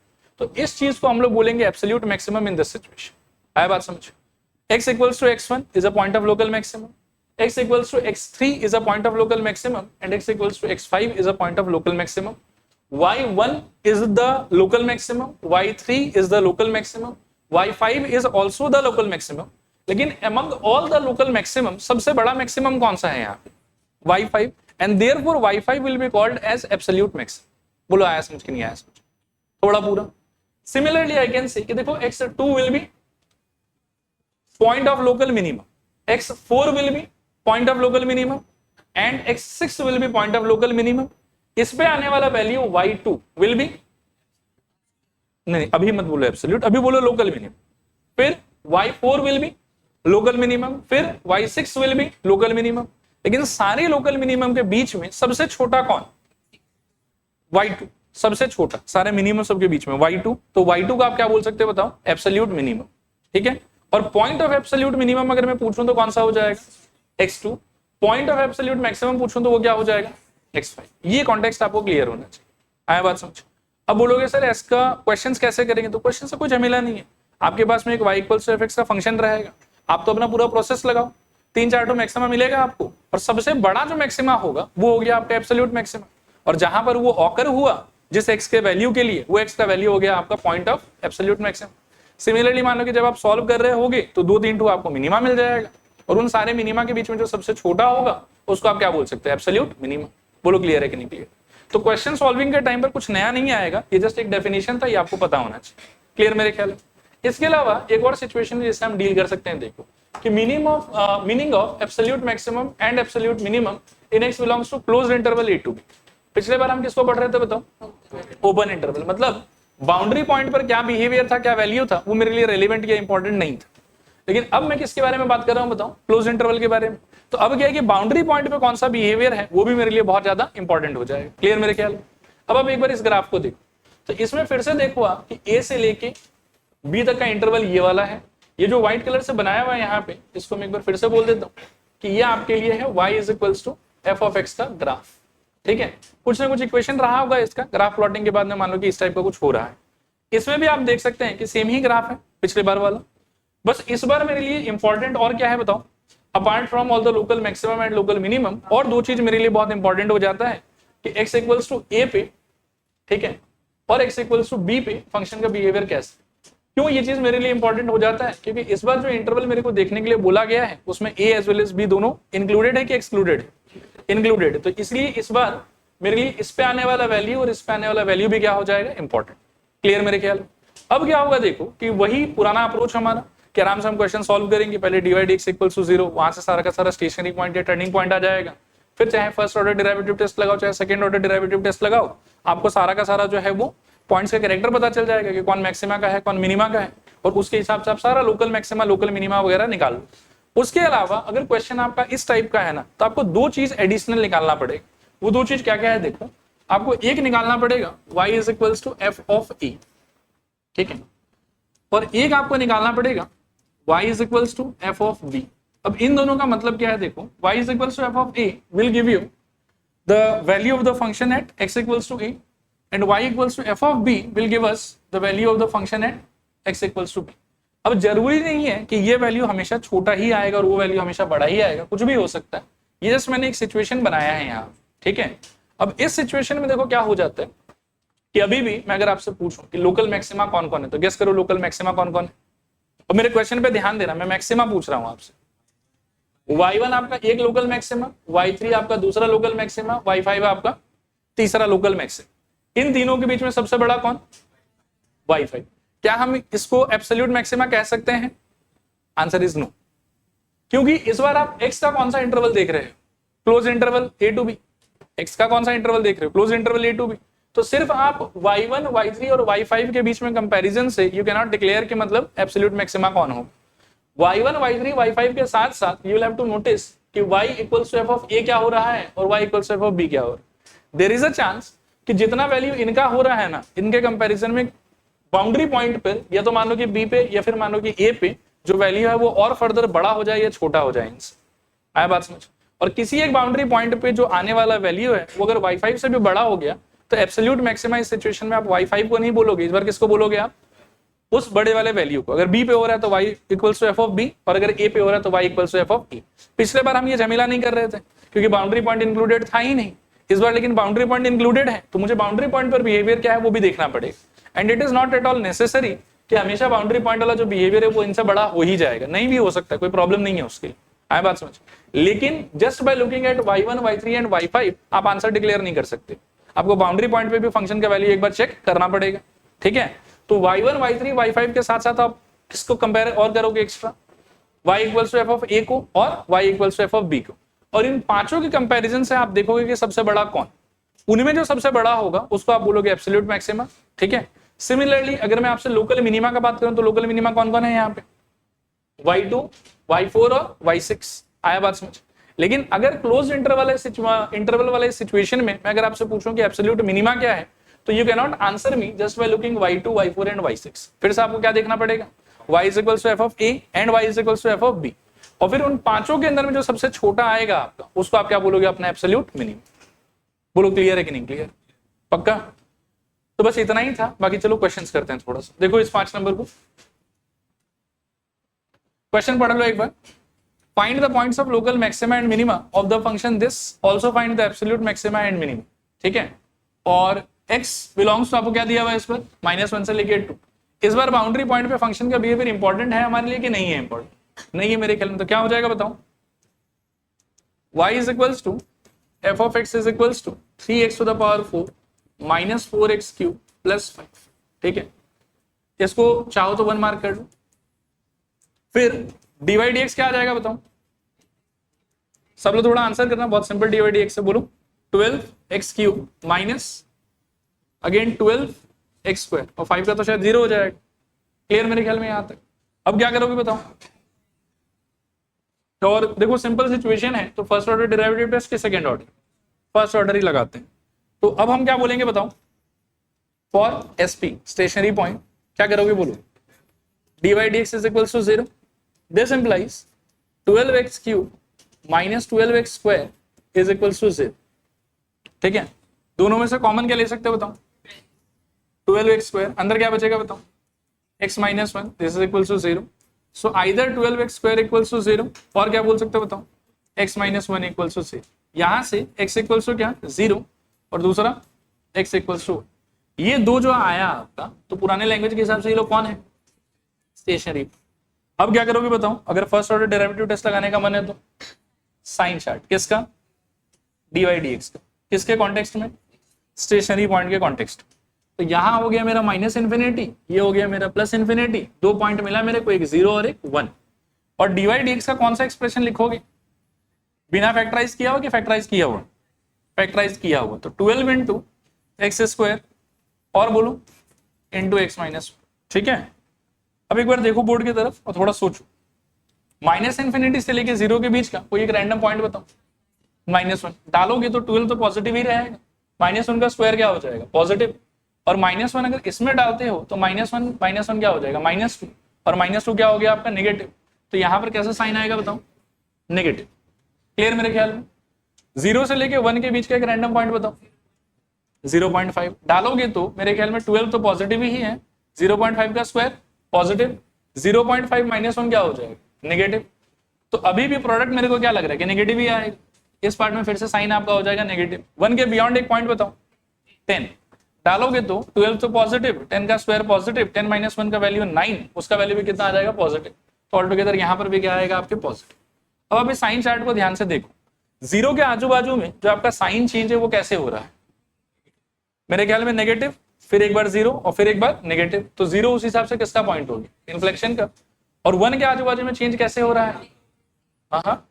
तो इस चीज को हम लोग बोलेंगे absolute maximum in this situation. आया बात समझ? x equals to x1 is a point of local maximum, x equals to x3 is a point of local maximum and x equals to x5 is a point of local maximum. y1 is the local maximum, y3 is the local maximum, y5 is also the local maximum. लेकिन among all the local maximum सबसे बड़ा maximum कौन सा है यहाँ पे? y5 and therefore y5 will be called as absolute maximum. बोलो आया समझ कि नहीं आया समझ? थोड़ा पूरा। Similarly I can say कि देखो x2 will be point of local minimum, x4 will be point of local minimum and x6 will be point of local minimum. इस पे आने वाला वैल्यू y2 विल बी, नहीं अभी मत बोलो एब्सोल्यूट, अभी बोलो लोकल मिनिमम। फिर y4 will be local minimum, फिर y6 will be local minimum. लेकिन सारे लोकल मिनिमम के बीच में सबसे छोटा कौन? y2 सबसे छोटा, सारे मिनिमम सबके बीच में y2। तो y2 को आप क्या बोल सकते हो बताओ? Absolute minimum. ठीक है, और पॉइंट ऑफ एब्सोल्यूट मिनिमम अगर मैं पूछूं तो कौन सा हो जाएगा? x2। Point of absolute maximum पूछूं तो वो क्या हो जाएगा? x5। ये कॉन्टेक्स्ट आपको क्लियर होना चाहिए। आया बात समझ? अब बोलोगे सर इसका क्वेश्चंस कैसे करेंगे? तो क्वेश्चन से कोई झमेला नहीं है, आपके पास में एक y इक्वल्स टू fx का फंक्शन रहेगा, आप तो अपना पूरा प्रोसेस लगाओ, 3-4 तो मैक्सिमा मिलेगा आपको, और सबसे बड़ा जो मैक्सिमा होगा वो हो गया आपका एब्सोल्यूट मैक्सिमा। और जहां पर वो ऑकर हुआ जिस x के वैल्यू के लिए, वो x का वैल्यू हो गया आपका point of absolute maxima. Similarly मान लो कि जब आप सॉल्व कर रहे होगे तो 2-3 आपको मिनिमा मिल जाएगा, और उन सारे मिनिमा के बीच में जो सबसे छोटा होगा उसको आप क्या बोल सकते हैं? Absolute minima. बोलो क्लियर है कि नहीं क्लियर? तो क्वेश्चन सॉल्विंग के टाइम पर कुछ नया नहीं आएगा, ये जस्ट एक डेफिनेशन था, ये आपको पता होना चाहिए। क्लियर मेरे ख्याल है। इसके अलावा एक और सिचुएशन जिससे हम डील कर सकते हैं, देखो कि meaning of absolute maximum and absolute minimum in x belongs to closed interval a to b। पिछले बार हम किसको पढ़ रहे थे बताओ? Open interval. मतलब बाउंड्री पॉइंट पर क्या बिहेवियर था, क्या वैल्यू था, वो मेरे लिए रेलिवेंट या इंपॉर्टेंट नहीं था। लेकिन अब मैं किसके बारे में बात कर रहा हूं बताओ? क्लोज इंटरवल के बारे में। तो अब क्या है कि बाउंड्री पॉइंट पे कौन सा बिहेवियर है वो भी मेरे लिए बहुत ज्यादा इंपॉर्टेंट हो जाएगा। क्लियर मेरे ख्याल? अब एक बार इस ग्राफ को देखो, तो इसमें फिर से देखो आप कि ए से लेके बी तक का इंटरवल ये वाला है। ये जो व्हाइट कलर से बनाया हुआ है यहाँ पे, इसको मैं एक बार फिर से बोल देता हूँ कि ये आपके लिए है y is equals to f of x का ग्राफ। ठीक है, कुछ ना कुछ इक्वेशन रहा होगा इसका, ग्राफ प्लॉटिंग के बाद में मान लो कि इस टाइप का कुछ हो रहा है। इसमें भी आप देख सकते हैं कि सेम ही ग्राफ है पिछले बार वाला, बस इस बार मेरे लिए इंपॉर्टेंट और क्या है बताओ? Apart from all the local maximum and local minimum, और दो चीज मेरे लिए बहुत इंपॉर्टेंट हो जाता है कि x इक्वल्स टू a पे, ठीक है, और x इक्वल्स टू b पे फंक्शन का बिहेवियर कैसे। क्यों ये चीज मेरे लिए इंपॉर्टेंट हो जाता है? क्योंकि इस बार जो इंटरवल मेरे को देखने के लिए बोला गया है उसमें a as well as b दोनों इंक्लूडेड है कि एक्सक्लूडेड है? इंक्लूडेड। तो इसलिए इस बार मेरे लिए इस पे आने वाला वैल्यू और इस पे आने वाला वैल्यू भी क्या हो जाएगा? इंपॉर्टेंट। क्लियर मेरे ख्याल? अब क्या होगा देखो कि वही पुराना अप्रोच हमारा कि आराम से हम क्वेश्चन सॉल्व करेंगे। पहले dy dx इक्वल्स टू 0, वहां से सारा का सारा स्टेशनरी पॉइंट या टर्निंग पॉइंट आ जाएगा। फिर चाहे फर्स्ट ऑर्डर डेरिवेटिव टेस्ट लगाओ, चाहे सेकंड ऑर्डर डेरिवेटिव टेस्ट लगाओ, आपको सारा का सारा जो है वो पॉइंट्स का कैरेक्टर पता चल जाएगा कि कौन मैक्सिमा का है, कौन मिनिमा का है, और उसके हिसाब से आप सारा लोकल मैक्सिमा, लोकल मिनिमा वगैरह निकाल लो। उसके अलावा अगर क्वेश्चन आपका इस टाइप का है ना, तो आपको दो चीज एडिशनल निकालना पड़ेगा। वो दो चीज क्या क्या है देखो, आपको एक निकालना पड़ेगा y is equals to f of a, ठीक है, और एक आपको निकालना पड़ेगा y is equals to f of b। अब इन दोनों का मतलब क्या है देखो, y is equals to f of a will give you the value of the function at x equals to a and y equals to f of b will give us the value of the function at x equals to b. अब जरूरी नहीं है कि ये value हमेशा छोटा ही आएगा और वो वैल्यू हमेशा बड़ा ही आएगा, कुछ भी हो सकता है। ये जस्ट मैंने एक सिचुएशन बनाया है यहाँ, ठीक है। अब इस सिचुएशन में देखो क्या हो जाता है कि अभी भी मैं अगर आपसे पूछूं कि लोकल मैक्सिमा कौन कौन है, तो गेस करो लोकल मैक्सिमा कौन कौन है। और मेरे क्वेश्चन पे ध्यान देना, मैं मैक्सिमा पूछ रहा हूं आपसे। y1 आपका एक लोकल मैक्सिमा, y3 आपका दूसरा लोकल मैक्सिमा, y5 आपका तीसरा लोकल मैक्सिमा। इन तीनों के बीच में सबसे बड़ा कौन? y5। क्या हम इसको एब्सोल्यूट मैक्सिमा कह सकते हैं? आंसर इज नो, क्योंकि इस बार आप x का कौन सा इंटरवल देख रहे हो? Close interval a to b। x का कौन सा इंटरवल देख रहे हो? Close interval a to b। तो सिर्फ आप y1, y3 और y5 के बीच में कंपैरिजन से यू कैन नॉट डिक्लेयर कि मतलब एब्सोल्यूट मैक्सिमा कौन हो। y1, y3, y5 के साथ साथ you will have to notice कि y equals to f of a क्या हो रहा है और y equals to f of b क्या हो रहा है। देयर इज अ चांस कि जितना वैल्यू इनका हो रहा है ना, इनके कंपैरिजन में बाउंड्री पॉइंट पर या तो मान लो कि b पे या फिर मान लो कि a पे जो वैल्यू है वो और फर्दर बड़ा हो जाए या छोटा हो जाए इनसे। आया बात समझ? और किसी एक बाउंड्री पॉइंट पे जो आने वाला वैल्यू है वो अगर y5 से भी बड़ा हो गया तो एब्सोल्यूट मैक्सिमा इस सिचुएशन में आप y5 को नहीं बोलोगे, इस बार किसको बोलोगे आप? उस बड़े वाले वैल्यू को। अगर b पे हो रहा है तो y equals to f of b और अगर a पे हो रहा है तो y equals to f of a। पिछले बार हम ये झमेला नहीं कर रहे थे क्योंकि बाउंड्री पॉइंट इंक्लूडेड था ही नहीं। इस बार लेकिन बाउंड्री पॉइंट इंक्लूडेड है, तो मुझे बाउंड्री पॉइंट पर बिहेवियर क्या है वो भी देखना पड़ेगा। And it is not at all necessary कि हमेशा बाउंड्री पॉइंट वाला जो बिहेवियर है वो इनसे बड़ा हो ही जाएगा, नहीं भी हो सकता है, कोई प्रॉब्लम नहीं है उसकी। आए बात समझ? लेकिन just by looking eight y1, y3 and y5 आप आंसर डिक्लेयर नहीं कर सकते, आपको बाउंड्री पॉइंट पे भी फंक्शन का वैल्यू एक बार चेक करना पड़ेगा, ठीक है। तो y1, y3, y5 के साथ साथ आप किसको कंपेयर और करोगे extra? y equals to f of a को और y equals to f of b को। और इन पांचों के कंपैरिजन से आप देखोगे कि सबसे बड़ा कौन, उनमें जो सबसे बड़ा होगा उसको आप बोलोगे एब्सोल्यूट मैक्सिमा, ठीक है। सिमिलरली अगर मैं आपसे लोकल मिनिमा का बात करूं तो लोकल मिनिमा कौन कौन है यहाँ पे? y2, y4 और y6। आया बात समझ? लेकिन अगर क्लोज इंटरवल वाले सिचुएशन में मैं अगर आपसे पूछूं कि एब्सोल्यूट मिनिमा क्या है, तो you can not answer me just by looking y2, y4 and y6। फिर से आपको क्या देखना पड़ेगा? y is equals to f of a and y is equals to f of b। और फिर उन पांचों के अंदर में जो सबसे छोटा आएगा आपका, उसको आप क्या बोलोगे? अपना एब्सोल्यूट मिनिमम। बोलो क्लियर है कि नहीं क्लियर? पक्का? तो बस इतना ही था, बाकी चलो क्वेश्चंस करते हैं थोड़ा सा। देखो इस 5 नंबर को क्वेश्चन पढ़ लो एक बार। Find the points of local maxima and minima of the function this, also find the absolute maxima and minima, ठीक है। और x बिलोंग्स टू आपको क्या दिया हुआ है इस पर? -1 से लेके 2। इस बार बाउंड्री पॉइंट पे फंक्शन का बिहेवियर इंपॉर्टेंट है हमारे लिए कि नहीं है? इंपॉर्टेंट नहीं है मेरे ख्याल में। तो क्या हो जाएगा बताओ? y is equals to f of x is equals to 3x to the power 4 minus 4x cube plus 5, ठीक है। इसको चाहो तो 1 मार्क कर लो। फिर dy dx क्या आ जाएगा बताओ? सब लोग थोड़ा आंसर करना, बहुत सिंपल। dy dx से बोलो 12x cube minus again 12x square और 5 का तो शायद 0 हो जाएगा। क्लियर मेरे ख्याल में यहां तक? अब क्या करोगे बताओ? तो और देखो सिंपल सिचुएशन है, तो फर्स्ट ऑर्डर डेरिवेटिव टेस्ट के सेकंड ऑर्डर, फर्स्ट ऑर्डर ही लगाते हैं। तो अब हम क्या बोलेंगे बताओ? फॉर एसपी स्टेशनरी पॉइंट क्या करोगे बोलो? dy dx is equals to 0। This implies 12x cube minus 12x square is equals to 0, ठीक है। दोनों में से कॉमन क्या ले सकते हो बताओ? 12x स्क्वायर, अंदर क्या बचेगा बताओ? x minus 1, this is equals to 0। So either 12x square equals to 0 और क्या बोल सकते हो बताओ? x minus 1 equals to 0। यहां से x इक्वल्स टू क्या? 0 और दूसरा x इक्वल्स टू, ये दो जो आया आपका, तो पुराने लैंग्वेज के हिसाब से ये लोग कौन है? स्टेशनरी। अब क्या करोगे बताओ? अगर फर्स्ट ऑर्डर डेरिवेटिव टेस्ट लगाने का मन है तो साइन चार्ट किसका? dy dx का। किसके कॉन्टेक्स्ट में? स्टेशनरी पॉइंट के कॉन्टेक्स्ट। तो यहां हो गया मेरा माइनस इन्फिनिटी, ये हो गया मेरा प्लस इन्फिनिटी। 2 पॉइंट मिला मेरे को, एक 0 और एक 1। और dy dx का कौन सा एक्सप्रेशन लिखोगे? बिना फैक्टराइज किया हुआ कि फैक्टराइज किया हुआ? फैक्टराइज किया हुआ। तो 12 इंटू एक्स स्क्वायर और बोलो इंटू एक्स माइनस, ठीक है। अब एक बार देखो बोर्ड की तरफ और थोड़ा सोचो। माइनस इन्फिनिटी से लेके 0 के बीच का कोई एक रैंडम पॉइंट बताओ। -1 डालोगे तो 12 तो पॉजिटिव ही रहेगा, -1 का स्क्वायर क्या हो जाएगा? पॉजिटिव। और -1 अगर इसमें डालते हो तो -1 क्या हो जाएगा? -2 और -2 क्या हो गया आपका? नेगेटिव। तो यहाँ पर कैसा साइन आएगा बताओ? नेगेटिव। क्लियर मेरे ख्याल में? 0 से लेके 1 के बीच का एक रैंडम पॉइंट बताओ। 0.5 डालोगे तो मेरे ख्याल में 12 तो पॉजिटिव ही है, 0.5 का स्क्वायर पॉजिटिव, 0.5 माइनस 1 क्या हो जाएगा नेगेटिव। तो अभी भी प्रोडक्ट मेरे को क्या लग रहा है कि नेगेटिव ही आएगा। इस पार्ट में फिर से साइन आपका हो जाएगा नेगेटिव। 1 के बियॉन्ड एक पॉइंट बताओ 10 डालोगे तो 12 तो पॉजिटिव, 10 का स्क्वायर पॉजिटिव, 10 माइनस 1 का वैल्यू 9, उसका वैल्यू भी कितना आ जाएगा पॉजिटिव। तो ऑल टुगेदर यहाँ पर भी क्या आएगा आपके पॉजिटिव। अब अभी साइन चार्ट को ध्यान से देखो, 0 के आजू बाजू में जो आपका साइन चेंज है वो कैसे हो रहा है, मेरे ख्याल में नेगेटिव, फिर एक बार 0 और फिर एक बार नेगेटिव। तो 0 उस हिसाब से किसका पॉइंट होगी इन्फ्लेक्शन का। और 1 के आजू बाजू में चेंज कैसे हो रहा है, हाँ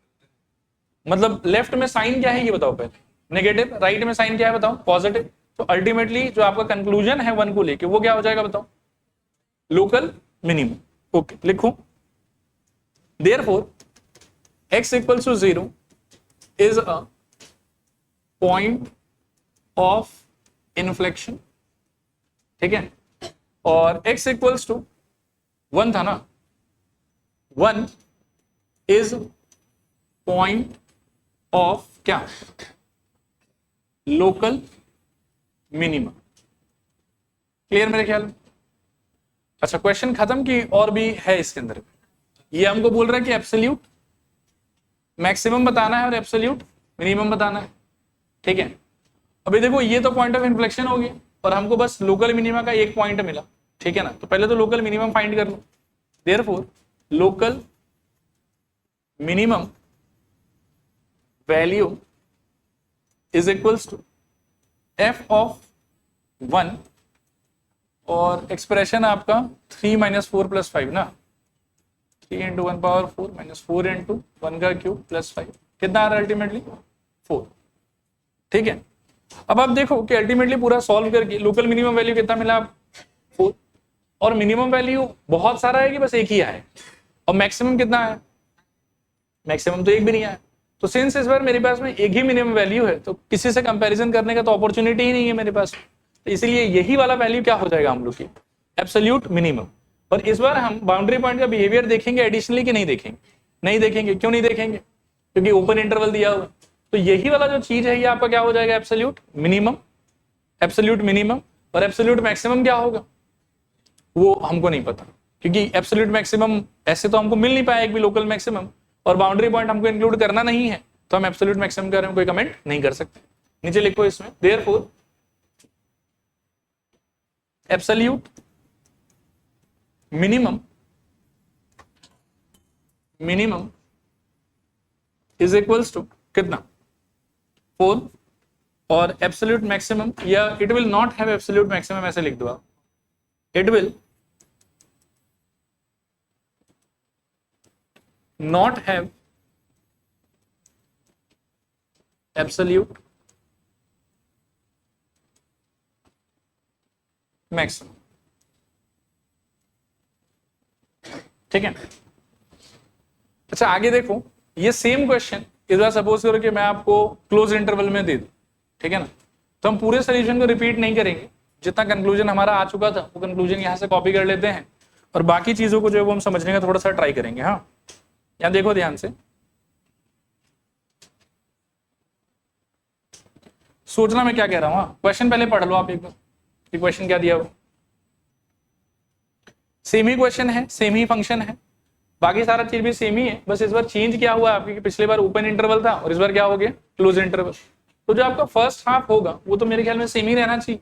मतलब लेफ्ट में साइन क्या है ये बताओ पहले, नेगेटिव, राइट में साइन क्या है बताओ पॉजिटिव। तो अल्टीमेटली जो आपका कंक्लूजन है 1 को लेके वो क्या हो जाएगा बताओ, लोकल मिनिमम। ओके लिखो, therefore x equals to 0 is a point of inflection, ठीक है। और x इक्वल्स टू 1 था ना, 1 इज पॉइंट ऑफ क्या, लोकल मिनिमम। क्लियर मेरे ख्याल में। अच्छा क्वेश्चन खत्म की और भी है इसके अंदर। ये हमको बोल रहा है कि एब्सोल्यूट मैक्सिमम बताना है और एब्सोल्यूट मिनिमम बताना है, ठीक है। अभी देखो ये तो पॉइंट ऑफ इन्फ्लेक्शन हो गया और हमको बस लोकल मिनिमम का एक पॉइंट मिला, ठीक है ना। तो पहले तो लोकल मिनिमम फाइंड कर लो। Therefore local minimum value is equals to f of 1 और एक्सप्रेशन आपका 3 माइनस 4 प्लस 5 ना, 3 इंटू 1 पावर 4 माइनस 4 इंटू 1 का क्यूब प्लस 5, कितना आ रहा है अल्टीमेटली 4, ठीक है। अब आप देखो कि अल्टीमेटली पूरा सॉल्व करके लोकल मिनिमम वैल्यू कितना मिला आप 4, और मिनिमम वैल्यू बहुत सारा है कि बस एक ही आया, और मैक्सिमम कितना है, मैक्सिमम तो एक भी नहीं आया। तो सिंस इस बार मेरे पास में एक ही मिनिमम वैल्यू है तो किसी से कंपैरिजन करने का तो अपॉर्चुनिटी ही नहीं है मेरे पास, तो इसीलिए यही वाला वैल्यू क्या हो जाएगा हम लोग की एब्सोल्यूट मिनिमम। और इस बार हम बाउंड्री पॉइंट का बिहेवियर देखेंगे एडिशनली कि नहीं देखेंगे, नहीं देखेंगे। क्यों नहीं देखेंगे, क्योंकि ओपन इंटरवल दिया हुआ। तो यही वाला जो चीज है ये आपका क्या हो जाएगा एब्सोल्यूट मिनिमम, एब्सोल्यूट मिनिमम। और एब्सोल्यूट मैक्सिमम क्या होगा वो हमको नहीं पता, क्योंकि एब्सोल्यूट मैक्सिमम ऐसे तो हमको मिल नहीं पाया एक भी लोकल मैक्सिमम, और बाउंड्री पॉइंट हमको इंक्लूड करना नहीं है, तो हम एब्सोल्यूट मैक्सिमम के बारे में कोई कमेंट नहीं कर सकते। नीचे लिखो इसमें therefore absolute minimum is equals to कितना 4, और एब्सोल्यूट मैक्सिमम, या it will not have absolute maximum, ऐसे लिख दो आप, it will not have absolute maximum, ठीक है। अच्छा आगे देखो, ये सेम क्वेश्चन इस बार सपोज करो कि मैं आपको क्लोज इंटरवल में दे दूं, ठीक है ना। तो हम पूरे सोल्यूशन को रिपीट नहीं करेंगे, जितना कंक्लूजन हमारा आ चुका था वो कंक्लूजन यहां से कॉपी कर लेते हैं, और बाकी चीजों को जो है वो हम समझने का थोड़ा सा ट्राई करेंगे। हाँ यहां देखो ध्यान से, सोचना मैं क्या कह रहा हूं। क्वेश्चन पहले पढ़ लो आप एक बार, क्वेश्चन क्या दिया हुआ, सेम ही क्वेश्चन है, सेम ही फंक्शन है, बाकी सारा चीज भी सेम ही है, बस इस बार चेंज क्या हुआ आपकी कि पिछले बार ओपन इंटरवल था और इस बार क्या हो गया क्लोज इंटरवल। तो जो आपका फर्स्ट हाफ होगा वो तो मेरे ख्याल में सेम ही रहना चाहिए।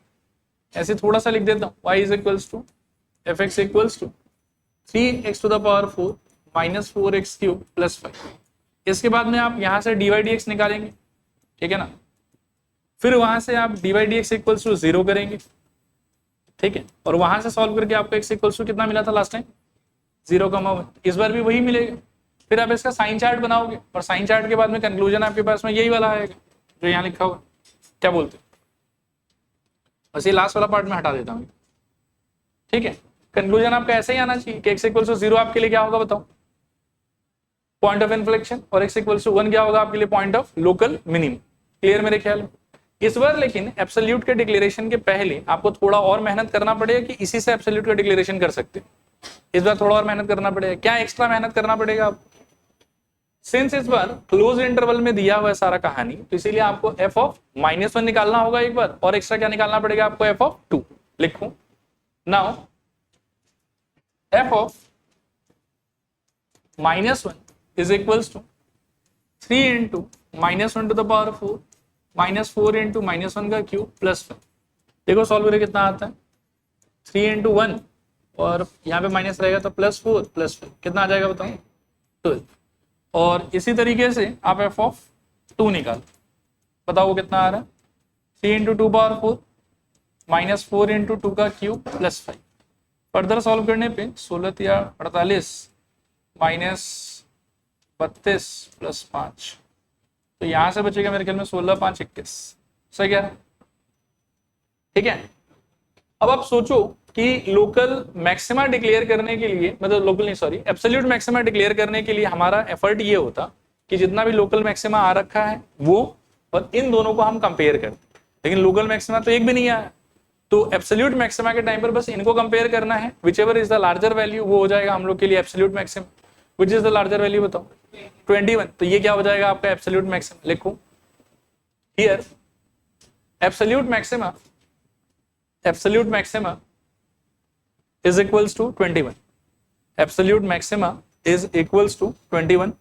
ऐसे थोड़ा सा लिख देता हूँ, y is equals to f x equals to 3x to the power 4 minus 4x cube plus 5। इसके बाद में आप यहाँ से dy dx निकालेंगे, ठीक है ना। फिर वहां से आप dy dx इक्वल्स टू 0 करेंगे, ठीक है। और वहां से सॉल्व करके आपको x इक्वल्स टू कितना मिला था लास्ट टाइम 0,1, इस बार भी वही मिलेगा। फिर आप इसका साइन चार्ट बनाओगे और साइन चार्ट के बाद में कंक्लूजन आपके पास में यही वाला आएगा जो यहाँ लिखा हुआ। क्या बोलते, बस ये लास्ट वाला पार्ट में हटा देता हूँ, ठीक है। कंक्लूजन आपका ऐसे ही आना चाहिए कि x इक्वल्स टू 0 आपके लिए क्या होगा बताओ, पॉइंट ऑफ इन्फ्लेक्शन, और x इक्वल्स टू 1 क्या होगा आपके लिए point of local minimum. Clear मेरे ख्याल में। इस बार लेकिन एब्सोल्यूट के डिक्लेरेशन के पहले आपको थोड़ा और मेहनत करना पड़ेगा कि इसी से एब्सोल्यूट का डिक्लेरेशन कर सकते। इस बार थोड़ा और मेहनत करना पड़ेगा। क्या एक्स्ट्रा मेहनत करना पड़ेगा आपको, सिंस इस बार क्लोज इंटरवल में दिया हुआ है सारा कहानी, तो इसीलिए आपको f ऑफ -1 निकालना होगा एक बार, और एक्स्ट्रा क्या निकालना पड़ेगा आपको, f ऑफ 2। लिखूं now f of -1 is equals to 3 into -1 to the power 4 -4 into -1 का क्यूब प्लस 5। देखो सॉल्व करके कितना आता है, 3 इंटू 1 और यहाँ पे माइनस रहेगा तो +4 + 5 कितना आ जाएगा बताओ, 12। और इसी तरीके से आप f ऑफ 2 निकाल, बताओ वो कितना आ रहा है, 3 इंटू 2 पावर 4 -4 इंटू 2 का क्यूब प्लस 5। फर्दर सॉल्व करने पे 16 या 48 -32 + 5, तो यहां से बचेगा मेरे ख्याल में 16 5 21। सही कह रहा, ठीक है। अब आप सोचो कि लोकल मैक्सिमा डिक्लेयर करने के लिए, मतलब लोकल नहीं सॉरी एब्सोल्यूट मैक्सिमा डिक्लेयर करने के लिए हमारा एफर्ट ये होता कि जितना भी लोकल मैक्सिमा आ रखा है वो और इन दोनों को हम कंपेयर करते, लेकिन लोकल मैक्सिमा तो एक भी नहीं आया, तो एब्सोल्यूट मैक्सिमा के टाइम पर बस इनको कंपेयर करना है, which ever is the larger value वो हो जाएगा हम लोग के लिए absolute maxima. Which is the larger value बताओ, 21, तो ये क्या हो जाएगा आपका एब्सोल्यूट मैक्सिमा। लिखो here absolute maxima is equals to 21, absolute maxima is equals to 21।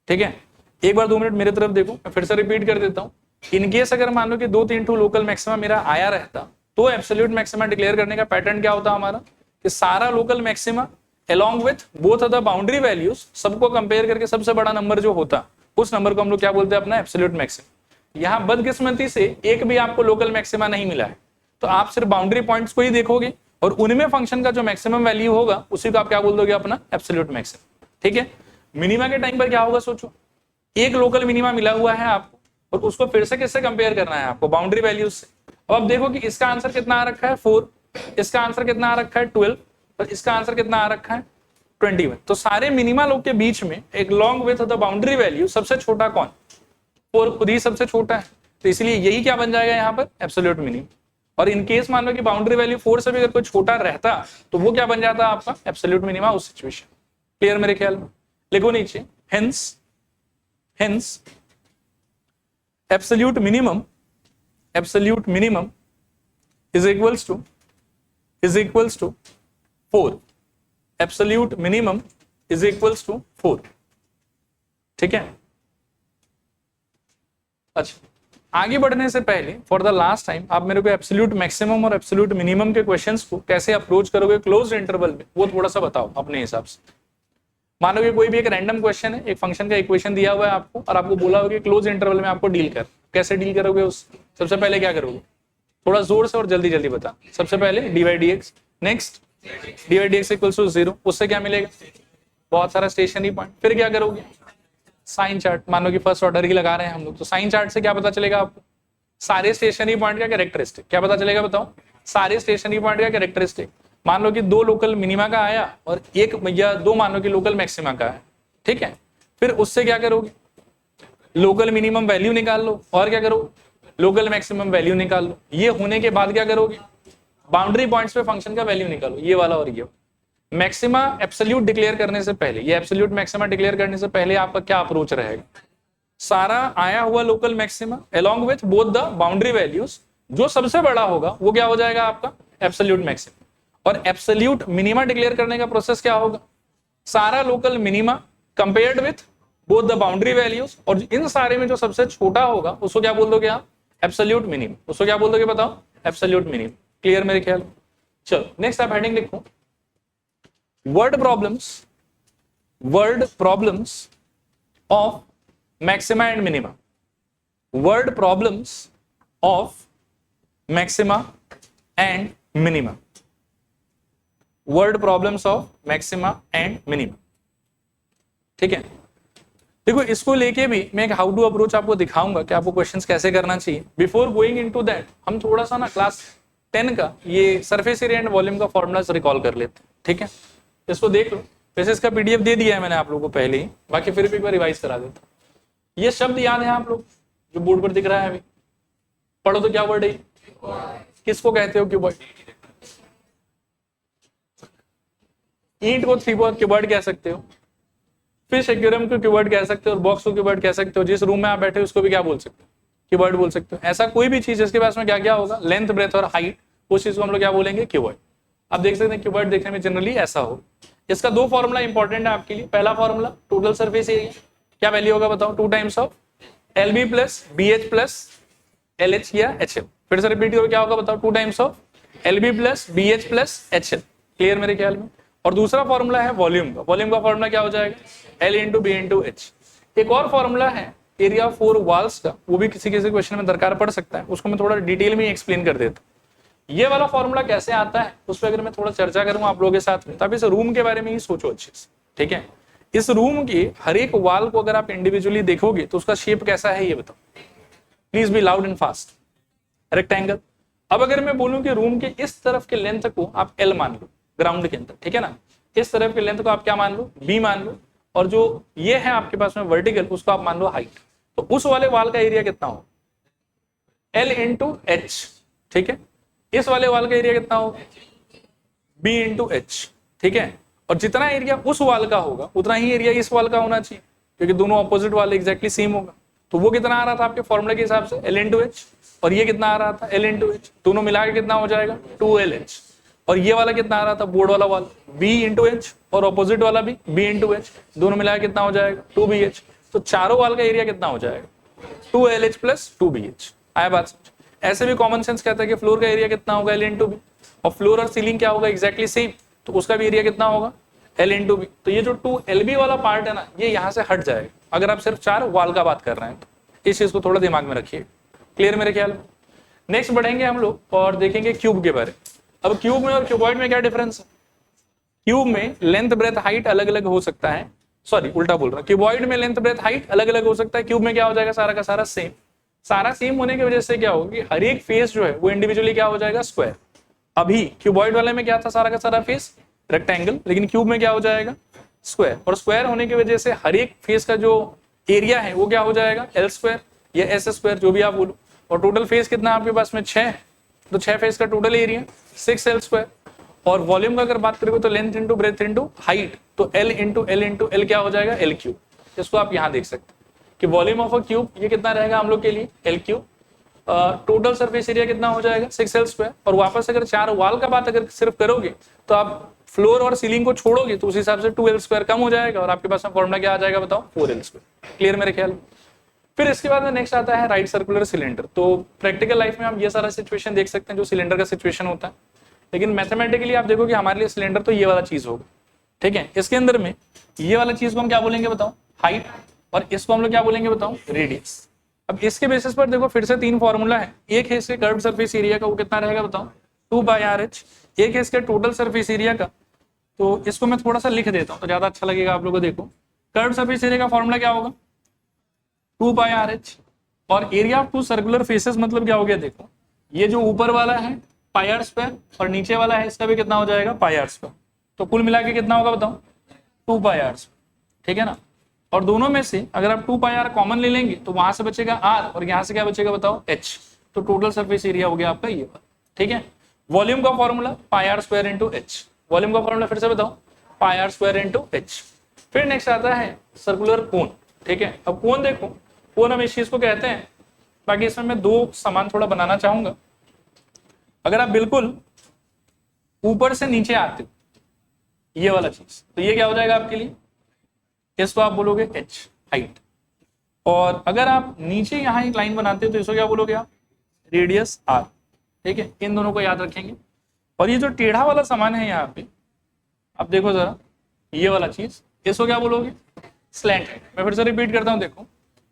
ठीक है, एक बार 2 मिनट मेरे तरफ देखो, मैं फिर से रिपीट कर देता हूं। इनकेस अगर मान लो कि 2-3 टू लोकल मैक्सिमा मेरा आया रहता, तो एब्सोल्यूट मैक्सिमा डिक्लेयर करने का पैटर्न क्या होता हमारा, कि सारा local maxima along with both of the boundary values सबको कंपेयर करके सबसे बड़ा नंबर जो होता, उस नंबर को हम लोग क्या बोलते हैं, अपना एब्सोल्यूट मैक्सिमा। यहां बदकिस्मती से एक भी आपको लोकल मैक्सिमा नहीं मिला है, तो आप सिर्फ बाउंड्री पॉइंट्स को ही देखोगे और उनमें फंक्शन का जो मैक्सिमम वैल्यू होगा उसी को आप क्या बोल दोगे, अपना एब्सोल्यूट मैक्सिमम। ठीक है, मिनिमा के टाइम पर क्या होगा, सोचो एक लोकल मिनिमा मिला हुआ है आपको और उसको फिर से किससे कंपेयर करना है आपको, बाउंड्री वैल्यूज से। अब आप देखो कि इसका आंसर कितना आ रखा है 4, इसका आंसर कितना आ रखा है 12 और इसका आंसर कितना आ रखा है 21। तो सारे मिनिमा लोग के बीच में एक long with the boundary value सबसे छोटा कौन, 4 खुद ही सबसे छोटा है, तो इसलिए यही क्या बन जाएगा यहाँ पर एब्सोल्यूट मिनिमम। और इन केस मान लो कि बाउंड्री वैल्यू 4 से भी अगर कोई छोटा रहता तो वो क्या बन जाता आपका एब्सोल्यूट मिनिमा उस सिचुएशन। क्लियर मेरे ख्याल में, लिखो नीचे hence absolute minimum is equals to 4, absolute minimum is equals to 4। ठीक है, अच्छा आगे बढ़ने से पहले फॉर द लास्ट टाइम आप मेरे को एब्सोल्यूट मैक्सिमम और एब्सोल्यूट मिनिमम के क्वेश्चंस को कैसे अप्रोच करोगे क्लोज इंटरवल में, वो थोड़ा सा बताओ अपने हिसाब से। मानो कि कोई भी एक रैंडम क्वेश्चन है, एक फंक्शन का इक्वेशन दिया हुआ है आपको और आपको बोला होगा क्लोज इंटरवल में आपको डील कर, कैसे डील करोगे उस, सबसे पहले क्या करोगे, थोड़ा जोर से और जल्दी जल्दी बता। सबसे पहले dy/dx, next dy/dx equals to 0, उससे क्या मिलेगा, बहुत सारा स्टेशनरी पॉइंट। फिर क्या करोगे, साइन चार्ट, मानो कि फर्स्ट ऑर्डर ही लगा रहे हैं हम लोग, तो साइन चार्ट से क्या पता चलेगा आपको, सारे स्टेशनरी पॉइंट का कैरेक्टरिस्टिक। क्या पता चलेगा बताओ, सारे स्टेशनरी पॉइंट का कैरेक्टरिस्टिक। मान लो कि 2 लोकल मिनिमा का आया और 1 या 2 मान लो कि लोकल मैक्सिमा का है, ठीक है। फिर उससे क्या करोगे, लोकल मिनिमम वैल्यू निकाल लो और क्या करो, लोकल मैक्सिमम वैल्यू निकाल लो। ये होने के बाद क्या करोगे, बाउंड्री पॉइंट्स पे फंक्शन का वैल्यू निकालो, ये वाला और ये। मैक्सिमा एब्सोल्यूट डिक्लेयर करने से पहले, ये एब्सोल्यूट मैक्सिमा डिक्लेयर करने से पहले आपका क्या अप्रोच रहेगा, सारा आया हुआ local maxima along with both the boundary values, जो सबसे बड़ा होगा वो क्या हो जाएगा आपका एब्सोल्यूट मैक्सिमा। और एब्सोल्यूट मिनिमा डिक्लेयर करने का प्रोसेस क्या होगा, सारा local minima compared with both the boundary values, और इन सारे में जो सबसे छोटा होगा उसको क्या बोल दोगे आप, एब्सोल्यूट मिनिमम। उसको क्या बोल दोगे बताओ, एब्सोल्यूट मिनिमम। क्लियर मेरे ख्याल। चलो नेक्स्ट आप हेडिंग लिखो, word problems of maxima and minima. Word problems of maxima and minima. Word problems of maxima and minima. ठीक है, देखो इसको लेके भी मैं एक हाउ टू अप्रोच आपको दिखाऊंगा कि आपको क्वेश्चंस कैसे करना चाहिए। बिफोर गोइंग इनटू दैट हम थोड़ा सा ना क्लास 10 का ये सरफेस एरिया एंड वॉल्यूम का फॉर्मूलाज रिकॉल कर लेते हैं। ठीक है, इसको देख लो, वैसे इसका पीडीएफ दे दिया है मैंने आप लोगों को पहले ही, बाकी फिर भी एक बार रिवाइज करा देता हूं। ये शब्द याद है आप लोग जो बोर्ड पर दिख रहा है, अभी पढ़ो तो क्या वर्ड है, किसको कहते हो क्यूबॉइड। ईंट को 3 क्यूबॉइड कह सकते हो, फिश एक्वेरियम को क्यूबॉइड कह सकते हो और बॉक्स को क्यूबॉइड कह सकते हो। जिस रूम में आप बैठे हो उसको भी क्या बोल सकते हो, क्यूबॉइड बोल सकते हो। ऐसा कोई भी चीज जिसके पास में क्या क्या होगा, लेंथ, ब्रेथ और हाइट, उस चीज को हम लोग क्या बोलेंगे, क्यूबॉइड। आप देख सकते हैं क्यूबॉइड देखने में जनरली ऐसा हो। इसका दो फॉर्मूला इंपॉर्टेंट है आपके लिए। पहला फॉर्मूला टोटल सरफेस एरिया, क्या वैल्यू होगा बताओ, 2 times of LB plus BH plus LH या HL। फिर से रिपीट करो, क्या होगा बताओ, 2 times of LB plus BH plus HL। Clear मेरे ख्याल में। और दूसरा फॉर्मूला है वॉल्यूम का। वॉल्यूम का फॉर्मूला क्या हो जाएगा, L into B into H। एक और फॉर्मूला है एरिया फॉर वॉल्स का, वो भी किसी किसी क्वेश्चन में दरकार पड़ सकता है, उसको मैं थोड़ा डिटेल में एक्सप्लेन कर देता हूँ। ये वाला फॉर्मूला कैसे आता है उस पर अगर मैं थोड़ा चर्चा करूँ आप लोगों के साथ में, तब इस रूम के बारे में ही सोचो अच्छे से, ठीक है। इस रूम की हर एक वॉल को अगर आप इंडिविजुअली देखोगे तो उसका शेप कैसा है ये बताओ, please be loud and fast. Rectangle. अब अगर मैं बोलूं कि रूम के इस तरफ के लेंथ को आप L मान लो, ग्राउंड के अंदर, ठीक है ना, इस तरफ के लेंथ को आप क्या मान लो, B मान लो, और जो ये है आपके पास में वर्टिकल, उसको आप मान लो हाइट। तो उस वाले वाल का एरिया कितना हो, L इंटू H, ठीक है। इस वाले वाल का एरिया कितना हो, B इंटू H, ठीक है। और जितना एरिया उस वाल का होगा उतना ही एरिया इस वाल का होना चाहिए, क्योंकि दोनों ऑपोजिट वाल एग्जैक्टली सेम होगा। तो वो कितना आ रहा था आपके फॉर्मूले के हिसाब से, L इंटू H, और ये कितना आ रहा था, L इंटू H। दोनों मिला के कितना हो जाएगा, 2LH। और ये वाला कितना आ रहा था, बोर्ड वाला वाल, B इंटू H, और ऑपोजिट वाला भी B इंटू H। दोनों मिला के कितना हो जाएगा, 2BH। तो चारों वाल का एरिया कितना हो जाएगा, 2LH प्लस 2BH। आया बात समझ। ऐसे भी कॉमन सेंस कहता है कि फ्लोर का एरिया कितना होगा, L इंटू B, और फ्लोर और सीलिंग क्या होगा, एग्जैक्टली सेम, तो उसका भी एरिया कितना होगा, L इंटू B। तो ये जो 2LB वाला पार्ट है ना, ये यहाँ से हट जाएगा अगर आप सिर्फ 4 वाल का बात कर रहे हैं। तो इस चीज को थोड़ा दिमाग में रखिए। क्लियर मेरे ख्याल में। नेक्स्ट बढ़ेंगे हम लोग और देखेंगे क्यूब के बारे में। अब क्यूब में और क्यूबॉइड में क्या डिफरेंस है। क्यूब में लेंथ, ब्रेथ, हाइट अलग अलग हो सकता है, सॉरी उल्टा बोल रहा हूं, क्यूबॉइड में लेंथ, ब्रेथ, हाइट अलग अलग हो सकता है। क्यूब में क्या हो जाएगा, सारा का सारा सेम। सारा सेम होने की वजह से क्या होगा कि हर एक फेस जो है वो इंडिविजुअली क्या हो जाएगा, स्क्वायर। अभी क्यूबॉइड वाले में क्या था, सारा का सारा फेस रेक्टेंगल, लेकिन क्यूब में क्या हो जाएगा, स्क्वायर। और स्क्वायर होने की वजह से हर एक फेस का जो एरिया है वो क्या हो जाएगा, L स्क्वायर या S स्क्वायर, जो भी आप बोलो। और टोटल फेस कितना आपके पास में, 6, तो 6 फेस का टोटल एरिया 6L स्क्वायर। और वॉल्यूम का अगर बात करेंगे तो length into breadth into height, तो L into L into L क्या हो जाएगा, L क्यूब। इसको आप यहाँ देख सकते हैं कि वॉल्यूम ऑफ अ क्यूब ये कितना रहेगा हम लोग के लिए, L cube. Total surface area कितना हो जाएगा, 6L स्क्वायर। और वापस अगर 4 वाल का बात अगर सिर्फ करोगे तो आप फ्लोर और सीलिंग को छोड़ोगे तो उस हिसाब से 2L स्क्वायर कम हो जाएगा और आपके पास में फॉर्मूला क्या आ जाएगा बताओ, 4L स्क्वायर। क्लियर मेरे ख्याल। फिर इसके बाद में नेक्स्ट आता है राइट सर्कुलर सिलेंडर। तो प्रैक्टिकल लाइफ में आप ये सारा सिचुएशन देख सकते हैं जो सिलेंडर का सिचुएशन होता है, लेकिन मैथमेटिकली आप देखो कि हमारे लिए सिलेंडर तो ये वाला चीज होगा, ठीक है। इसके अंदर में ये वाला चीज को हम क्या बोलेंगे बताओ, हाइट, और इसको हम लोग क्या बोलेंगे बताओ, रेडियस। अब इसके बेसिस पर देखो फिर से 3 फॉर्मूला है। एक है इसके कर्व सरफेस एरिया का, वो कितना रहेगा बताओ, 2/RH। एक है इसके टोटल सरफेस एरिया का, तो इसको मैं थोड़ा सा लिख देता हूँ तो ज्यादा अच्छा लगेगा आप लोगों को। देखो कर्व सरफेस एरिया का फॉर्मूला क्या होगा, 2/RH। और एरिया ऑफ 2 सर्कुलर फेसेस मतलब क्या हो गया, देखो ये जो ऊपर वाला है πr स्क्वायर और नीचे वाला है इसका भी कितना हो जाएगा, πr स्क्वायर। तो कुल मिला के कितना होगा बताओ, 2πr, ठीक है ना। और दोनों में से अगर आप 2πr कॉमन ले लेंगे तो वहां से बचेगा r और यहाँ से क्या बचेगा बताओ, h। तो टोटल सरफेस एरिया हो गया आपका ये वाला, ठीक है। वॉल्यूम का formula πr square into h। Volume का फॉर्मूला फिर से बताओ, πr स्क्वायर इंटू h। फिर नेक्स्ट आता है सर्कुलर कोन, ठीक है। अब कोन देखो, कोन हम इस चीज को कहते हैं, बाकी इसमें मैं 2 सामान थोड़ा बनाना चाहूंगा। अगर आप बिल्कुल ऊपर से नीचे आते हो ये वाला चीज, तो ये क्या हो जाएगा आपके लिए, इसको आप बोलोगे h, हाइट। और अगर आप नीचे यहाँ एक लाइन बनाते हो तो इसको क्या बोलोगे आप, रेडियस r, ठीक है। इन दोनों को याद रखेंगे। और ये जो टेढ़ा वाला सामान है यहाँ पे, आप देखो जरा ये वाला चीज, इसको क्या बोलोगे, स्लैंट है। मैं फिर से रिपीट करता हूँ, देखो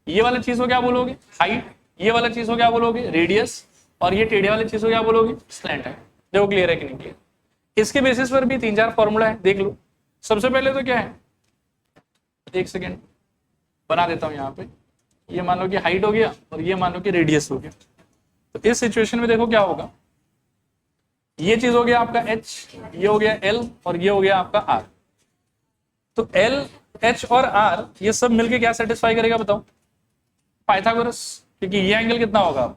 ये वाला चीज को क्या बोलोगे, हाइट। ये वाला चीज को क्या बोलोगे, रेडियस। और ये टेढ़े वाले चीज को क्या बोलोगे, स्लैंट है। देखो क्लियर है कि नहीं क्लियर। इसके बेसिस पर भी 3-4 फॉर्मूला है, देख लो। सबसे पहले तो क्या है, एक सेकेंड बना देता हूं यहाँ पे। ये मान लो कि हाइट हो गया और ये मान लो कि रेडियस हो गया। तो इस सिचुएशन में देखो क्या होगा, ये चीज हो गया आपका h, ये हो गया l और ये हो गया आपका r। तो l, h और r ये सब मिलके क्या सेटिस्फाई करेगा बताओ, पाइथागोरस। क्योंकि ये एंगल कितना होगा,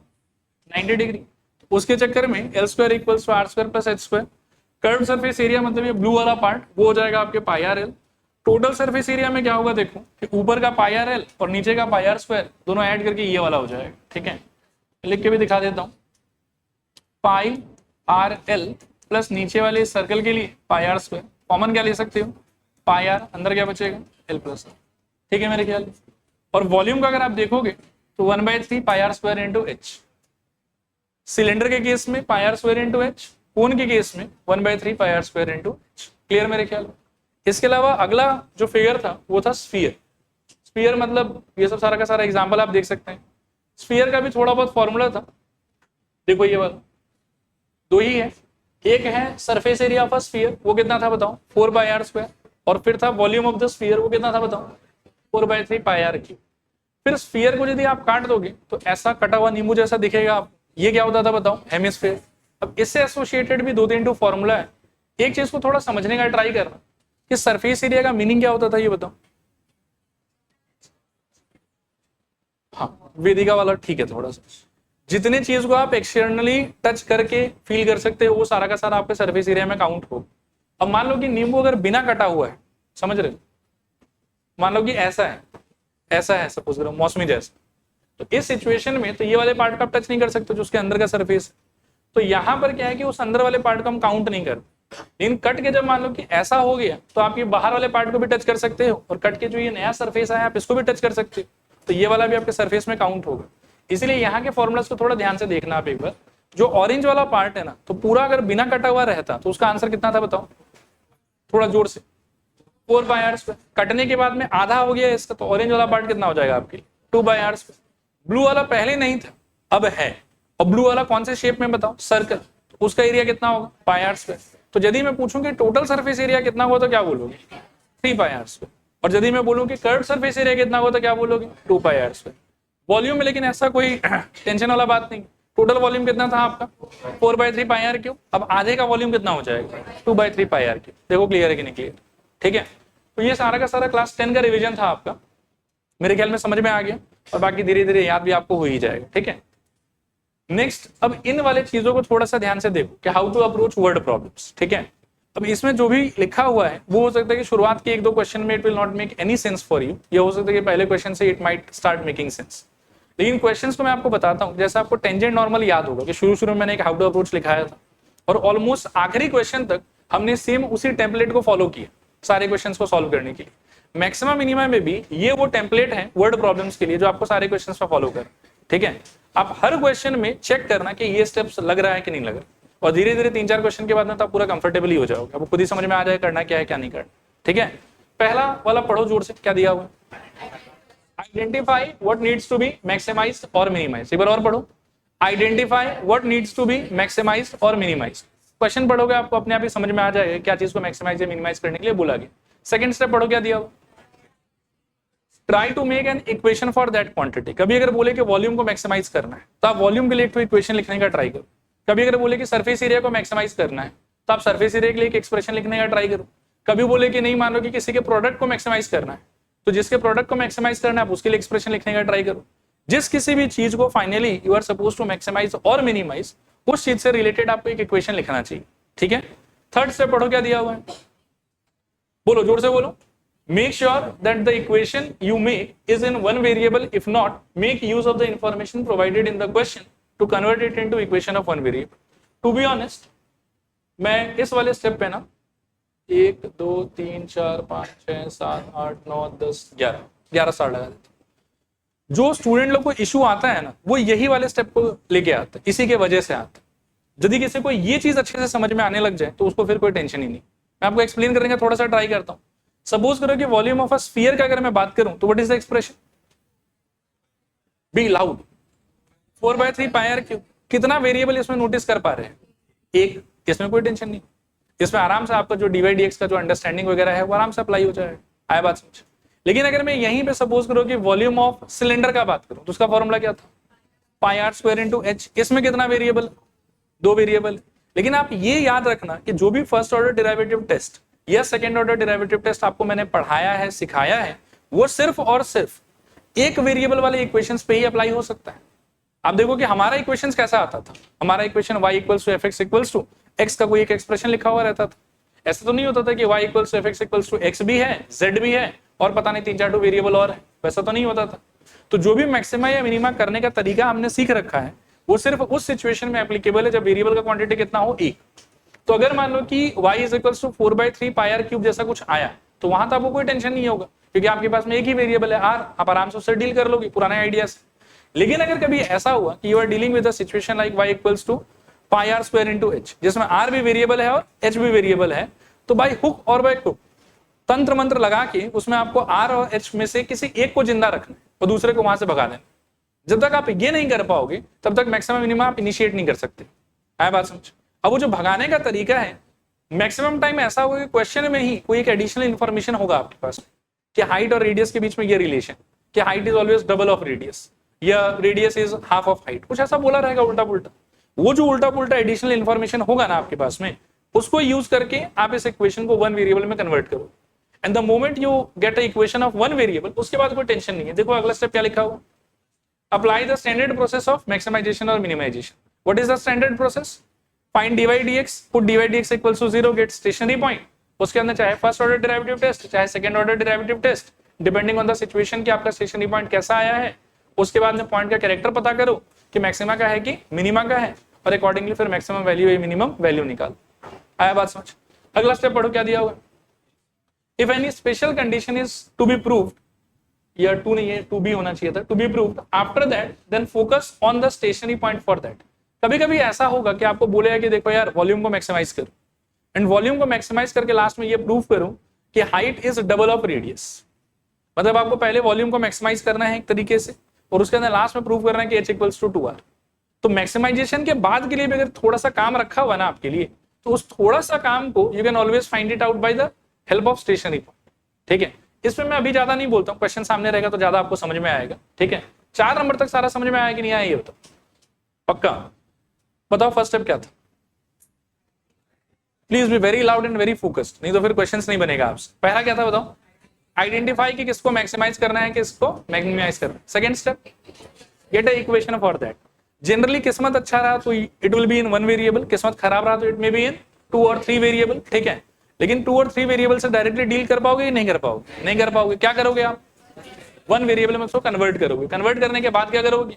90 डिग्री। उसके चक्कर में L square equals to R square plus H square. Curve surface area मतलब ये ब्लू वाला पार्ट वो हो जाएगा आपके πr L। Total surface area में क्या होगा देखो कि ऊपर का पाई आर एल और नीचे का पाई आर स्क्वायर दोनों ऐड करके ये वाला हो जाएगा, ठीक है। लिख के भी दिखा देता हूं, पाई आर एल प्लस नीचे वाले सर्कल के लिए पाई आर स्क्वायर, कॉमन क्या ले सकते हो, पाई आर, अंदर क्या बचेगा एल प्लस, ठीक है मेरे ख्याल। और वॉल्यूम का अगर आप देखोगे तो 1/3 pi r square into h, cylinder के केस में pi r square into h, cone के केस में 1/3 pi r square into h, clear मेरे ख्याल। इसके अलावा अगला जो फिगर था वो था स्फीयर। स्फीयर मतलब ये सब सारा का सारा एग्जाम्पल आप देख सकते हैं। स्फीयर का भी थोड़ा बहुत फॉर्मूला था, देखो ये वाला दो ही है, एक है surface area of a sphere, वो कितना था बताओ 4/r स्क्वायर, और फिर था वॉल्यूम ऑफ द स्फीयर, वो कितना था बताओ 4/3 पाई आर क्यूब। फिर स्फीयर को यदि आप काट दोगे तो ऐसा कटा हुआ नींबू जैसा दिखेगा आप, ये क्या होता था बताओ हेमिस्फीयर। अब इससे एसोसिएटेड भी 2-3 फॉर्मूला है, एक चीज को थोड़ा समझने का ट्राई करना कि सरफेस एरिया का मीनिंग क्या होता था ये बताओ। हाँ वेदिका वाला ठीक है, थोड़ा सा जितने चीज को आप एक्सटर्नली टच करके फील कर सकते हो वो सारा का सारा आपके सरफेस एरिया में काउंट हो। अब मान लो कि नींबू अगर बिना कटा हुआ है, समझ रहे हो, मान लो कि ऐसा है सपोज करो मौसमी जैसा, तो इस सिचुएशन में तो ये वाले पार्ट को आप टच नहीं कर सकते जो उसके अंदर का सरफेस है, तो यहां पर क्या है कि उस अंदर वाले पार्ट को हम काउंट नहीं करते। लेकिन कट के जब मान लो कि ऐसा हो गया तो आप ये बाहर वाले पार्ट को भी टच कर सकते हो, और कट के जो ये नया सरफेस आया आप इसको भी टच कर सकते हो, तो ये वाला भी आपके सरफेस में काउंट होगा। इसलिए यहाँ के फॉर्मुलास को थोड़ा ध्यान से देखना आप एक बार। जो ऑरेंज वाला पार्ट है ना, तो पूरा अगर बिना कटा हुआ रहता तो उसका आंसर कितना था बताओ, थोड़ा जोर से 4/r स्क्वायर। कटने के बाद में आधा हो गया इसका, तो ऑरेंज वाला पार्ट कितना हो जाएगा आपके 2/r स्क्वायर। ब्लू वाला पहले नहीं था अब है, और ब्लू वाला कौन से शेप में बताओ सर्कल, तो उसका एरिया कितना होगा पाई आर स्क्वायर। तो यदि मैं पूछूं कि टोटल सरफेस एरिया कितना हुआ तो क्या बोलोगे 3/r स्क्वायर, और यदि मैं बोलूं कि कर्व सरफेस एरिया कितना हुआ तो क्या बोलोगे 2/r स्क्वायर। वॉल्यूम में लेकिन ऐसा कोई टेंशन वाला बात नहीं, टोटल वॉल्यूम कितना था आपका 4/3 पाई आर क्यूब, अब आधे का वॉल्यूम कितना हो जाएगा 2/3 पाई आर क्यूब। देखो क्लियर है कि नहीं क्लियर, ठीक है। तो ये सारा का सारा क्लास 10 का रिवीजन था आपका, मेरे ख्याल में समझ में आ गया, और बाकी धीरे धीरे याद भी आपको हो ही जाएगा, ठीक है। नेक्स्ट, अब इन वाले चीजों को थोड़ा सा ध्यान से देखो कि how to approach word problems, ठीक है। अब इसमें जो भी लिखा हुआ है वो हो सकता है कि शुरुआत के 1-2 क्वेश्चन में it will not make any sense for you, ये हो सकता है कि पहले क्वेश्चन से it might start making sense, लेकिन क्वेश्चंस को मैं आपको बताता हूं। जैसे आपको टेंजेंट नॉर्मल याद होगा कि शुरू में मैंने एक हाउ टू अप्रोच लिखाया था, और ऑलमोस्ट आखिरी क्वेश्चन तक हमने सेम उसी टेम्पलेट को फॉलो किया सारे क्वेश्चंस को सॉल्व करने के लिए। मैक्सिमम मिनिमम में भी ये वो टेम्पलेट है वर्ड प्रॉब्लम्स के लिए जो आपको सारे क्वेश्चंस पे फॉलो कर, ठीक है। आप हर क्वेश्चन में चेक करना कि ये स्टेप्स लग रहा है कि नहीं लग रहा, और धीरे धीरे 3-4 क्वेश्चन के बाद में तो आप पूरा कंफर्टेबल ही हो जाओगे, आपको खुद ही समझ में आ जाए करना क्या है क्या नहीं करना, ठीक है। पहला वाला पढ़ो जोर से, क्या दिया हुआ है, identify what needs to be maximised और मिनिमाइज्ड। एक बार और पढ़ो, identify what needs to be maximised और मिनिमाइज्ड। क्वेश्चन पढ़ोगे आपको अपने आप ही समझ में आ जाएगा क्या चीज को मैक्सिमाइज या मिनिमाइज करने के लिए बोला गया। सेकंड स्टेप पढ़ो, क्या दिया हुआ, try to make an equation for that quantity. कभी अगर बोले कि वॉल्यूम को मैक्सिमाइज करना है तो आप वॉल्यूम के लिए एक इक्वेशन लिखने का ट्राई करो। कभी अगर बोले कि सरफेस एरिया को मैक्सिमाइज करना है तो आप सरफेस एरिया के लिए एक एक्सप्रेशन लिखने का ट्राई करो। कभी बोले कि नहीं, मान लो कि किसी के प्रोडक्ट को मैक्सिमाइज करना है तो जिसके प्रोडक्ट को मैक्सिमाइज करना है आप उसके लिए एक्सप्रेशन लिखने का ट्राई करो। जिस किसी भी चीज को finally you are suppose to maximise और मिनिमाइज, उस चीज से रिलेटेड आपको एक इक्वेशन लिखना चाहिए, ठीक है। थर्ड स्टेप पढ़ो, क्या दिया हुआ है, बोलो जोर से बोलो, make sure that the equation you make is in one variable. If not, make use of the information provided in the question to convert it into equation of one variable. To be honest, मैं इस वाले step पे ना 1 2 3 4 5 6 7 8 9 10 11 star लगा देता हूं। जो student लोग को इशू आता है ना, वो यही वाले स्टेप को लेके आता है, इसी के वजह से आता है। यदि किसी को ये चीज अच्छे से समझ में आने लग जाए तो उसको फिर कोई टेंशन ही नहीं। मैं आपको एक्सप्लेन करने का थोड़ा सा ट्राई करता हूँ। सपोज करो कि वॉल्यूम ऑफ अ स्फीयर का अगर मैं बात करूं तो what is the expression, be loud, 4/3 pi r cube. कितना वेरिएबल इसमें नोटिस कर पा रहे हैं, एक, इसमें कोई टेंशन नहीं, इसमें आराम से आपका जो dy dx का जो अंडरस्टैंडिंग वगैरह है वो आराम से अप्लाई हो जाएगा, आया बात समझ। लेकिन अगर मैं यहीं पे सपोज करो कि वॉल्यूम ऑफ सिलेंडर का बात करूं तो उसका फॉर्मूला क्या था, पाई आर स्क्वायर इंटू एच। इसमें कितना वेरिएबल, 2 वेरिएबल। लेकिन आप ये याद रखना कि जो भी फर्स्ट ऑर्डर डेरिवेटिव टेस्ट या सेकेंड ऑर्डर डेरिवेटिव टेस्ट आपको मैंने पढ़ाया है, सिखाया है, वो सिर्फ और सिर्फ एक वेरिएबल वाले इक्वेशंस पे ही अप्लाई हो सकता है। आप देखो कि हमारा इक्वेशंस कैसा आता था, हमारा इक्वेशन y = fx = x का कोई एक एक्सप्रेशन लिखा हुआ रहता था। ऐसा तो नहीं होता था कि y equals to fx equals to x भी है, z भी है और पता नहीं 3-4 वेरिएबल और है, वैसा तो नहीं होता था। तो जो भी मैक्सिमा या मिनिमा करने का तरीका हमने सीख रखा है वो सिर्फ उस सिचुएशन में एप्लीकेबल है जब वेरिएबल का क्वांटिटी कितना हो, 1। तो अगर मान लो कि y is equals to 4/3 pi r cube जैसा कुछ आया तो वहां तो आपको कोई टेंशन नहीं होगा क्योंकि आपके पास में एक ही वेरिएबल है r, आप आराम से उससे डील कर लोगे पुराने आइडिया से। लेकिन अगर कभी ऐसा हुआ कि you are dealing with a situation like y equals to pi r square into h, जिसमें r भी वेरिएबल है और h भी वेरिएबल है, तो बाय हुक और बाय क्रुक तंत्र मंत्र लगा के उसमें आपको r और h में से किसी एक को जिंदा रखना है और दूसरे को वहां से भगा देना। जब तक आप ये नहीं कर पाओगे तब तक मैक्सिमम मिनिमम आप इनिशिएट नहीं कर सकते। आया बात समझ? अब वो जो भगाने का तरीका है, मैक्सिमम टाइम ऐसा होगा कि क्वेश्चन में ही कोई एक एडिशनल इन्फॉर्मेशन होगा आपके पास कि हाइट और रेडियस के बीच में ये रिलेशन, कि height is always double of radius या radius is half of height, कुछ ऐसा बोला रहेगा उल्टा पुल्टा। वो जो उल्टा पुल्टा एडिशनल इन्फॉर्मेशन होगा ना आपके पास में, उसको यूज करके आप इस इक्वेशन को वन वेरिएबल में कन्वर्ट करो। And the moment you get a equation of one variable, उसके बाद कोई टेंशन नहीं है। देखो अगला स्टेप क्या लिखा हुआ, apply the standard process of maximization और minimization. What is the standard process? Find dy dx, put dy dx equals to 0, get stationary point. उसके अंदर चाहे फर्स्ट ऑर्डर डेरिवेटिव टेस्ट चाहे second order derivative test, depending on the situation कि आपका stationary point कैसा आया है। उसके बाद में पॉइंट का कैरेक्टर पता करो कि मैक्सिमा का है कि मिनिमा का है, और अकॉर्डिंगली फिर मैक्सिमम वैल्यू या मिनिमम वैल्यू निकालो। आया बात समझ? अगला स्टेप पढ़ो क्या दिया हुआ, if any special condition is to be proved, या टू नहीं है, टू बी होना चाहिए था, to be proved, after that then focus on the stationary point for that. कभी कभी ऐसा होगा कि आपको बोलेगा कि देखो यार वॉल्यूम को मैक्सिमाइज करो, एंड वॉल्यूम को मैक्सिमाइज करके लास्ट में ये प्रूव करो कि height is double of radius. मतलब आपको पहले वॉल्यूम को मैक्सिमाइज करना है एक तरीके से और उसके अंदर लास्ट में प्रूव करना है कि h इक्वल्स टू 2r। तो मैक्सिमाइजेशन के बाद के लिए भी अगर थोड़ा सा काम रखा हुआ ना आपके लिए, तो उस थोड़ा सा काम को you can always find it out by the help of stationary point. ठीक है, इसमें मैं अभी ज्यादा नहीं बोलता हूँ, क्वेश्चन सामने रहेगा तो ज्यादा आपको समझ में आएगा। ठीक है, 4 नंबर तक सारा समझ में आया कि नहीं आया ये बताओ, पक्का बताओ। फर्स्ट स्टेप क्या था? Please be very loud and very focused, नहीं तो फिर क्वेश्चंस नहीं बनेगा आपसे। पहला क्या था बताओ? आइडेंटिफाई कि किसको मैक्सिमाइज करना है किसको मिनिमाइज करना है। Second step, get a equation for that. Generally किस्मत अच्छा रहा तो it will be in one variable, किस्मत खराब रहा तो इट मे बी इन 2 और 3 वेरिएबल। ठीक है, लेकिन 2 और 3 वेरिएबल से डायरेक्टली डील कर पाओगे? नहीं कर पाओगे, नहीं कर पाओगे। क्या करोगे आप? वन वेरिएबल में उसको कन्वर्ट करोगे। कन्वर्ट करने के बाद क्या करोगे?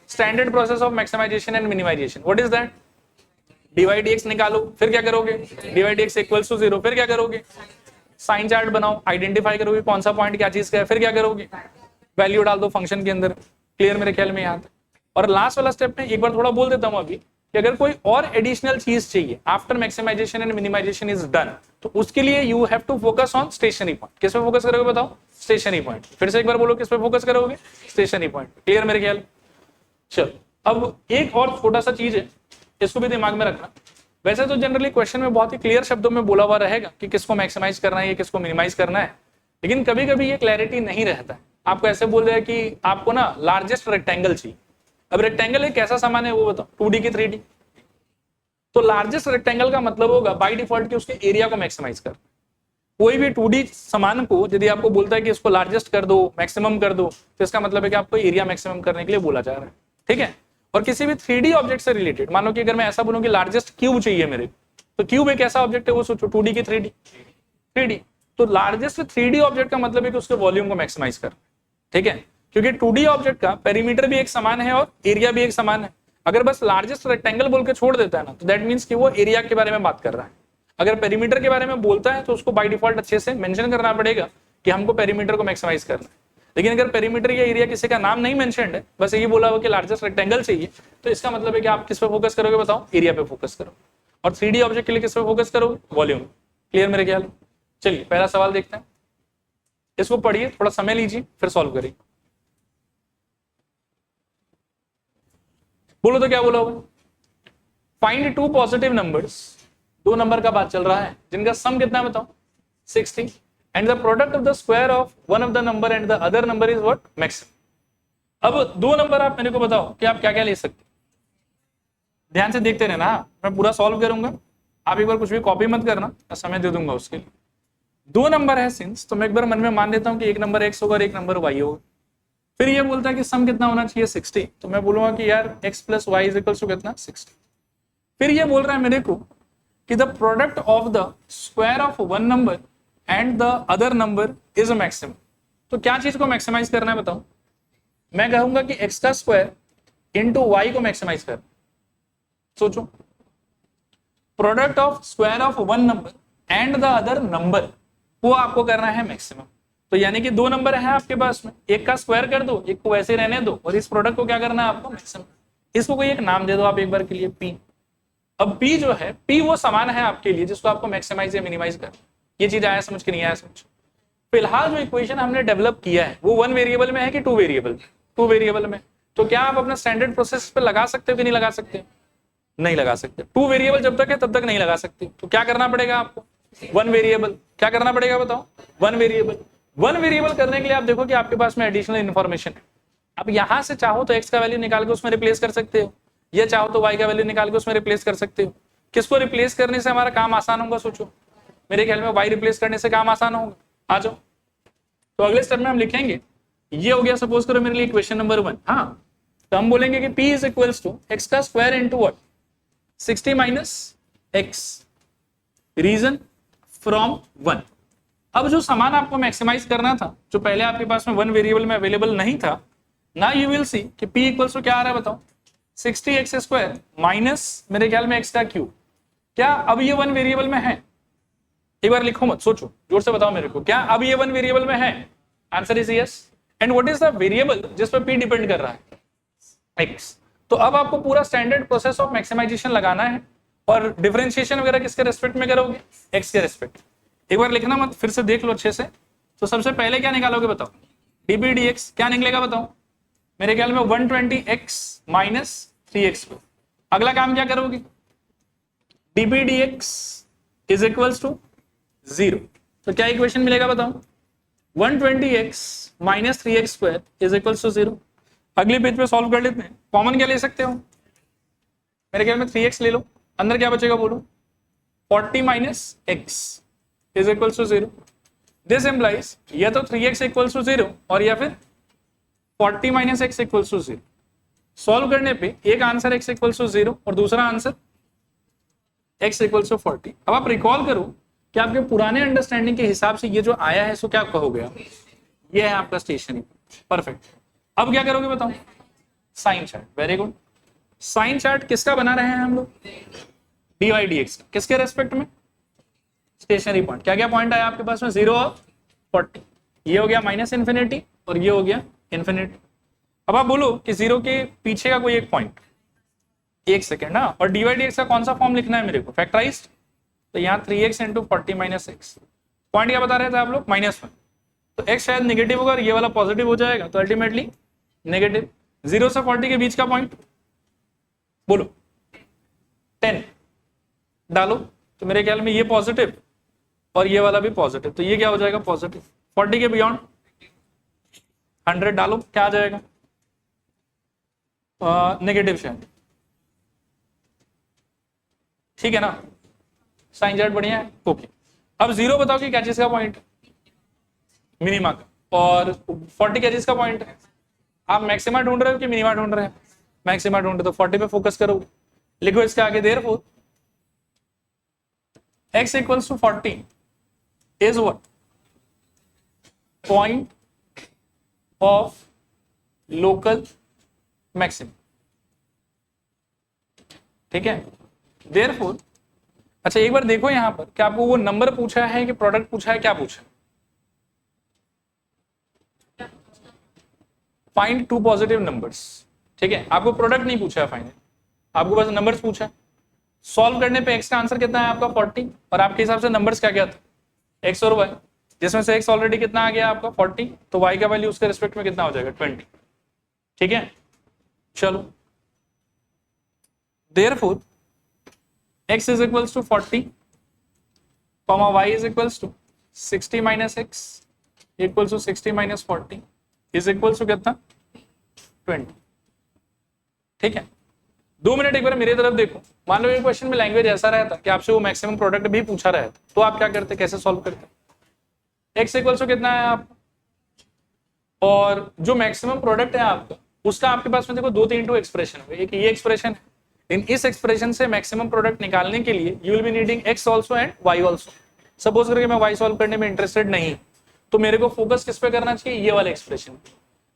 Standard process of maximisation and minimisation. What is that? dy dx निकालो, फिर क्या करोगे? dy dx इक्वल्स टू 0, फिर क्या करोगे? साइन चार्ट बनाओ, आइडेंटिफाई करोगे कौन सा पॉइंट क्या चीज का है, फिर क्या करोगे? वैल्यू डाल दो फंक्शन के अंदर। क्लियर मेरे ख्याल में यहाँ तक। और लास्ट वाला स्टेप में एक बार थोड़ा बोल देता हूँ अभी कि अगर कोई और एडिशनल चीज चाहिए after maximisation and minimisation is done, तो उसके लिए you have to focus on stationary point. किस पे फोकस करोगे बताओ? Stationary point. फिर से एक बार बोलो, किस पे फोकस करोगे? Stationary point. क्लियर मेरे ख्याल? चलो, अब एक और छोटा सा चीज है, इसको भी दिमाग में रखना। वैसे तो जनरली क्वेश्चन में बहुत ही क्लियर शब्दों में बोला हुआ रहेगा कि किसको मैक्सिमाइज करना है, किसको मिनिमाइज करना है, लेकिन कभी कभी ये क्लैरिटी नहीं रहता है। आपको ऐसे बोल रहे कि आपको ना लार्जेस्ट रेक्टेंगल चाहिए। अब रेक्टेंगल एक कैसा सामान है वो बताओ, 2D की 3D? तो लार्जेस्ट रेक्टेंगल का मतलब होगा बाय डिफॉल्ट कि उसके एरिया को मैक्सिमाइज कर। कोई भी 2D सामान को यदि आपको बोलता है कि इसको लार्जेस्ट कर दो, मैक्सिमम कर दो, तो इसका मतलब है कि आपको एरिया मैक्सिमम करने के लिए बोला जा रहा है। ठीक है, और किसी भी 3D ऑब्जेक्ट से रिलेटेड, मान लो कि अगर मैं ऐसा बोलूं कि लार्जेस्ट क्यूब चाहिए मेरे, तो क्यूब एक ऐसा ऑब्जेक्ट है, वो सोचो 2D की 3D। तो लार्जेस्ट 3D ऑब्जेक्ट का मतलब है कि उसके वॉल्यूम को मैक्सिमाइज कर। ठीक है, क्योंकि 2D ऑब्जेक्ट का पेरीमीटर भी एक समान है और एरिया भी एक समान है। अगर बस लार्जेस्ट रेक्टेंगल बोल के छोड़ देता है ना, तो दैट मीन्स कि वो एरिया के बारे में बात कर रहा है। अगर पेरीमीटर के बारे में बोलता है तो उसको बाय डिफॉल्ट अच्छे से मेंशन करना पड़ेगा कि हमको पेरीमीटर को मैक्सिमाइज करना है। लेकिन अगर पेरीमीटर या एरिया किसी का नाम नहीं मेंशन्ड है, बस ये बोला हुआ कि लार्जेस्ट रेक्टेंगल चाहिए, तो इसका मतलब है कि आप किस पे फोकस करोगे बताओ? एरिया पे फोकस करो। और 3D ऑब्जेक्ट के लिए किस पे फोकस करोगे? वॉल्यूम। क्लियर मेरे ख्याल? चलिए पहला सवाल देखते हैं, इसको पढ़िए, थोड़ा समय लीजिए, फिर सॉल्व करिए। बोलो तो क्या बोला होगा? फाइंड 2 पॉजिटिव नंबर्स, 2 नंबर का बात चल रहा है, जिनका सम कितना है बताओ? 60, and the product of the square of one of the number and the other number is what? maximum। अब 2 नंबर आप मेरे को बताओ कि आप क्या क्या ले सकते? ध्यान से देखते रहना, मैं पूरा सॉल्व करूंगा, आप एक बार कुछ भी कॉपी मत करना, मैं समय दे दूंगा उसके लिए। 2 नंबर है सिंस, तो मैं एक बार मन में मान लेता हूं कि एक नंबर x होगा और एक नंबर y होगा। फिर ये बोलता है कि सम कितना होना चाहिए? 60, तो मैं बोलूंगा कि यार x plus y is equal to कितना? 60। फिर ये बोल रहा है मेरे को कि the product of the square of one number and the other number is a maximum. तो क्या चीज को मैक्सिमाइज करना है बताओ? मैं कहूंगा कि एक्स का स्क्वायर इंटू वाई को मैक्सिमाइज कर। सोचो, product of square of one number and the other number, वो आपको करना है मैक्सिमम। तो यानी कि दो नंबर है आपके पास में, एक का स्क्वायर कर दो, एक को वैसे रहने दो, और इस प्रोडक्ट को क्या करना है आपको? मैक्सिमम। इसको कोई एक नाम दे दो आप एक बार के लिए, पी। अब पी जो है, पी वो समान है आपके लिए जिसको आपको मैक्सिमाइज या मिनिमाइज कर। ये चीज आया समझ के नहीं आया समझ? फिलहाल जो इक्वेशन हमने डेवलप किया है वो वन वेरिएबल में है कि टू वेरिएबल? टू वेरिएबल में। तो क्या आप अपना स्टैंडर्ड प्रोसेस पे लगा सकते हो कि नहीं लगा सकते? नहीं लगा सकते। टू वेरिएबल जब तक है तब तक नहीं लगा सकते। तो क्या करना पड़ेगा आपको? One variable. क्या करना पड़ेगा बताओ? One variable. वन वेरिएबल करने के लिए आप देखो कि आपके पास में एडिशनल इन्फॉर्मेशन है। आप यहां से चाहो तो एक्स का वैल्यू निकाल के उसमें रिप्लेस कर सकते हो, या चाहो तो वाई का वैल्यू निकाल के उसमें रिप्लेस कर सकते हो। किसको रिप्लेस करने से हमारा काम आसान होगा? सोचो, मेरे ख्याल में वाई रिप्लेस करने से काम आसान होगा। आ जाओ, तो अगले स्टेप में हम लिखेंगे, ये हो गया सपोज करो मेरे लिए इक्वेशन नंबर 1। हाँ, तो हम बोलेंगे कि p is equals to x का square into what? 60 minus x, region from 1। अब जो समान आपको मैक्सिमाइज करना था, जो पहले आपके पास में वन वेरिएबल में अवेलेबल नहीं था, ना यू विल सी कि p इक्वल्स टू क्या आ रहा है बताओ? 60 एक्स स्क्वायर माइनस मेरे ख्याल में एक्स का क्यूब। क्या अब ये वन वेरिएबल में है? एक बार लिखो मत, सोचो, जोर से बताओ मेरे को, क्या अब ये वन वेरिएबल में है? Answer is yes. And what is the variable जिस पर p डिपेंड कर रहा है? x। तो अब आपको पूरा स्टैंडर्ड प्रोसेस ऑफ मैक्सिमाइजेशन लगाना है, और डिफरेंशिएशन वगैरह किसके रेस्पेक्ट में करोगे? x के रेस्पेक्ट। एक बार लिखना मत, फिर से देख लो अच्छे से। तो सबसे पहले क्या निकालोगे बताओ? dp dx। क्या निकलेगा बताओ? मेरे ख्याल में 120x माइनस 3x। अगला काम क्या करोगे? dp dx is equals to 0। तो क्या इक्वेशन मिलेगा बताओ? 120x minus 3x square is equals to 0। अगले पेज पे सॉल्व कर लेते हैं। कॉमन क्या ले सकते हो? मेरे ख्याल में 3x ले लो, अंदर क्या बचेगा बोलो? 40 minus x is equals to 0। This implies या तो 3x इक्वल्स टू 0 और या फिर 40 minus x equals to 0। Solve करने पे एक आंसर x इक्वल्स टू 0 और दूसरा आंसर x इक्वल्स टू 40। अब आप रिकॉल करो कि आपके पुराने अंडरस्टैंडिंग के हिसाब से ये जो आया है इसको क्या कहोगे आप? ये है आपका स्टेशनरी। परफेक्ट। अब क्या करोगे बताओ? Sign chart. Very good. Sign chart किसका बना रहे हैं हम लोग? dy dx। किसके रेस्पेक्ट में? Stationary point. क्या क्या पॉइंट आया आपके पास में? 0 और 40। ये हो गया माइनस इन्फिनिटी और ये हो गया इन्फिनिटी। अब आप बोलो कि 0 के पीछे का कोई एक पॉइंट। एक सेकेंड। हाँ, और dy dx का कौन सा फॉर्म लिखना है मेरे को? फैक्टराइज्ड। तो यहाँ 3x into 40 minus x. Point क्या बता रहे थे आप लोग? -1। तो x शायद नेगेटिव होगा और ये वाला पॉजिटिव हो जाएगा, तो अल्टीमेटली नेगेटिव। 0 से 40 के बीच का पॉइंट बोलो? 10 डालो, तो मेरे ख्याल में ये पॉजिटिव और ये वाला भी पॉजिटिव, तो ये क्या हो जाएगा? पॉजिटिव। 40 के बियॉन्ड 100 डालो, क्या आ जाएगा? नेगेटिव शायद। ठीक है ना? साइन चार्ट बढ़िया है। ओके। अब 0 बताओ कि क्या चीज का पॉइंट? मिनिमा का। और 40 क्या चीज का पॉइंट है? आप मैक्सिमा ढूंढ रहे हो कि मिनिमा ढूंढ रहे हैं? मैक्सिमा ढूंढ रहे, तो 40 पे फोकस करो। लिखो इसके आगे therefore x equals to 40 is what? Point of local maximum. ठीक है? देयरफॉर अच्छा एक बार देखो यहां पर, क्या आपको वो नंबर पूछा है कि प्रोडक्ट पूछा है? क्या पूछा? Find two positive numbers. ठीक है, आपको प्रोडक्ट नहीं पूछा है फाइनल, आपको बस नंबर्स पूछा है। सॉल्व करने पे x का आंसर कितना है आपका? 40। और आपके हिसाब से नंबर्स क्या क्या था? x और y, जिसमें से x ऑलरेडी कितना आ गया आपका? 40। तो y का वैल्यू उसके रिस्पेक्ट में कितना हो जाएगा? 20। ठीक है, चलो। Therefore x is equals to 40, y is equals to 60 minus x equals to 60 minus 40 is equals to कितना? 20। ठीक है, 2 मिनट एक बार मेरी तरफ देखो। मान लो ये क्वेश्चन में लैंग्वेज ऐसा रहता कि आपसे वो मैक्सिमम प्रोडक्ट भी पूछा रहा था, तो आप क्या करते? कैसे सॉल्व करते? x इक्वल्स टू कितना है आप? और जो मैक्सिमम प्रोडक्ट है आपका, उसका आपके पास में देखो 2-3 एक्सप्रेशन हो। एक ये एक्सप्रेशन है, लेकिन इस एक्सप्रेशन से मैक्सिमम प्रोडक्ट निकालने के लिए you will be needing x also and y also. Suppose करके मैं वाई सॉल्व करने में इंटरेस्टेड नहीं, तो मेरे को फोकस किस पे करना चाहिए, ये वाले एक्सप्रेशन,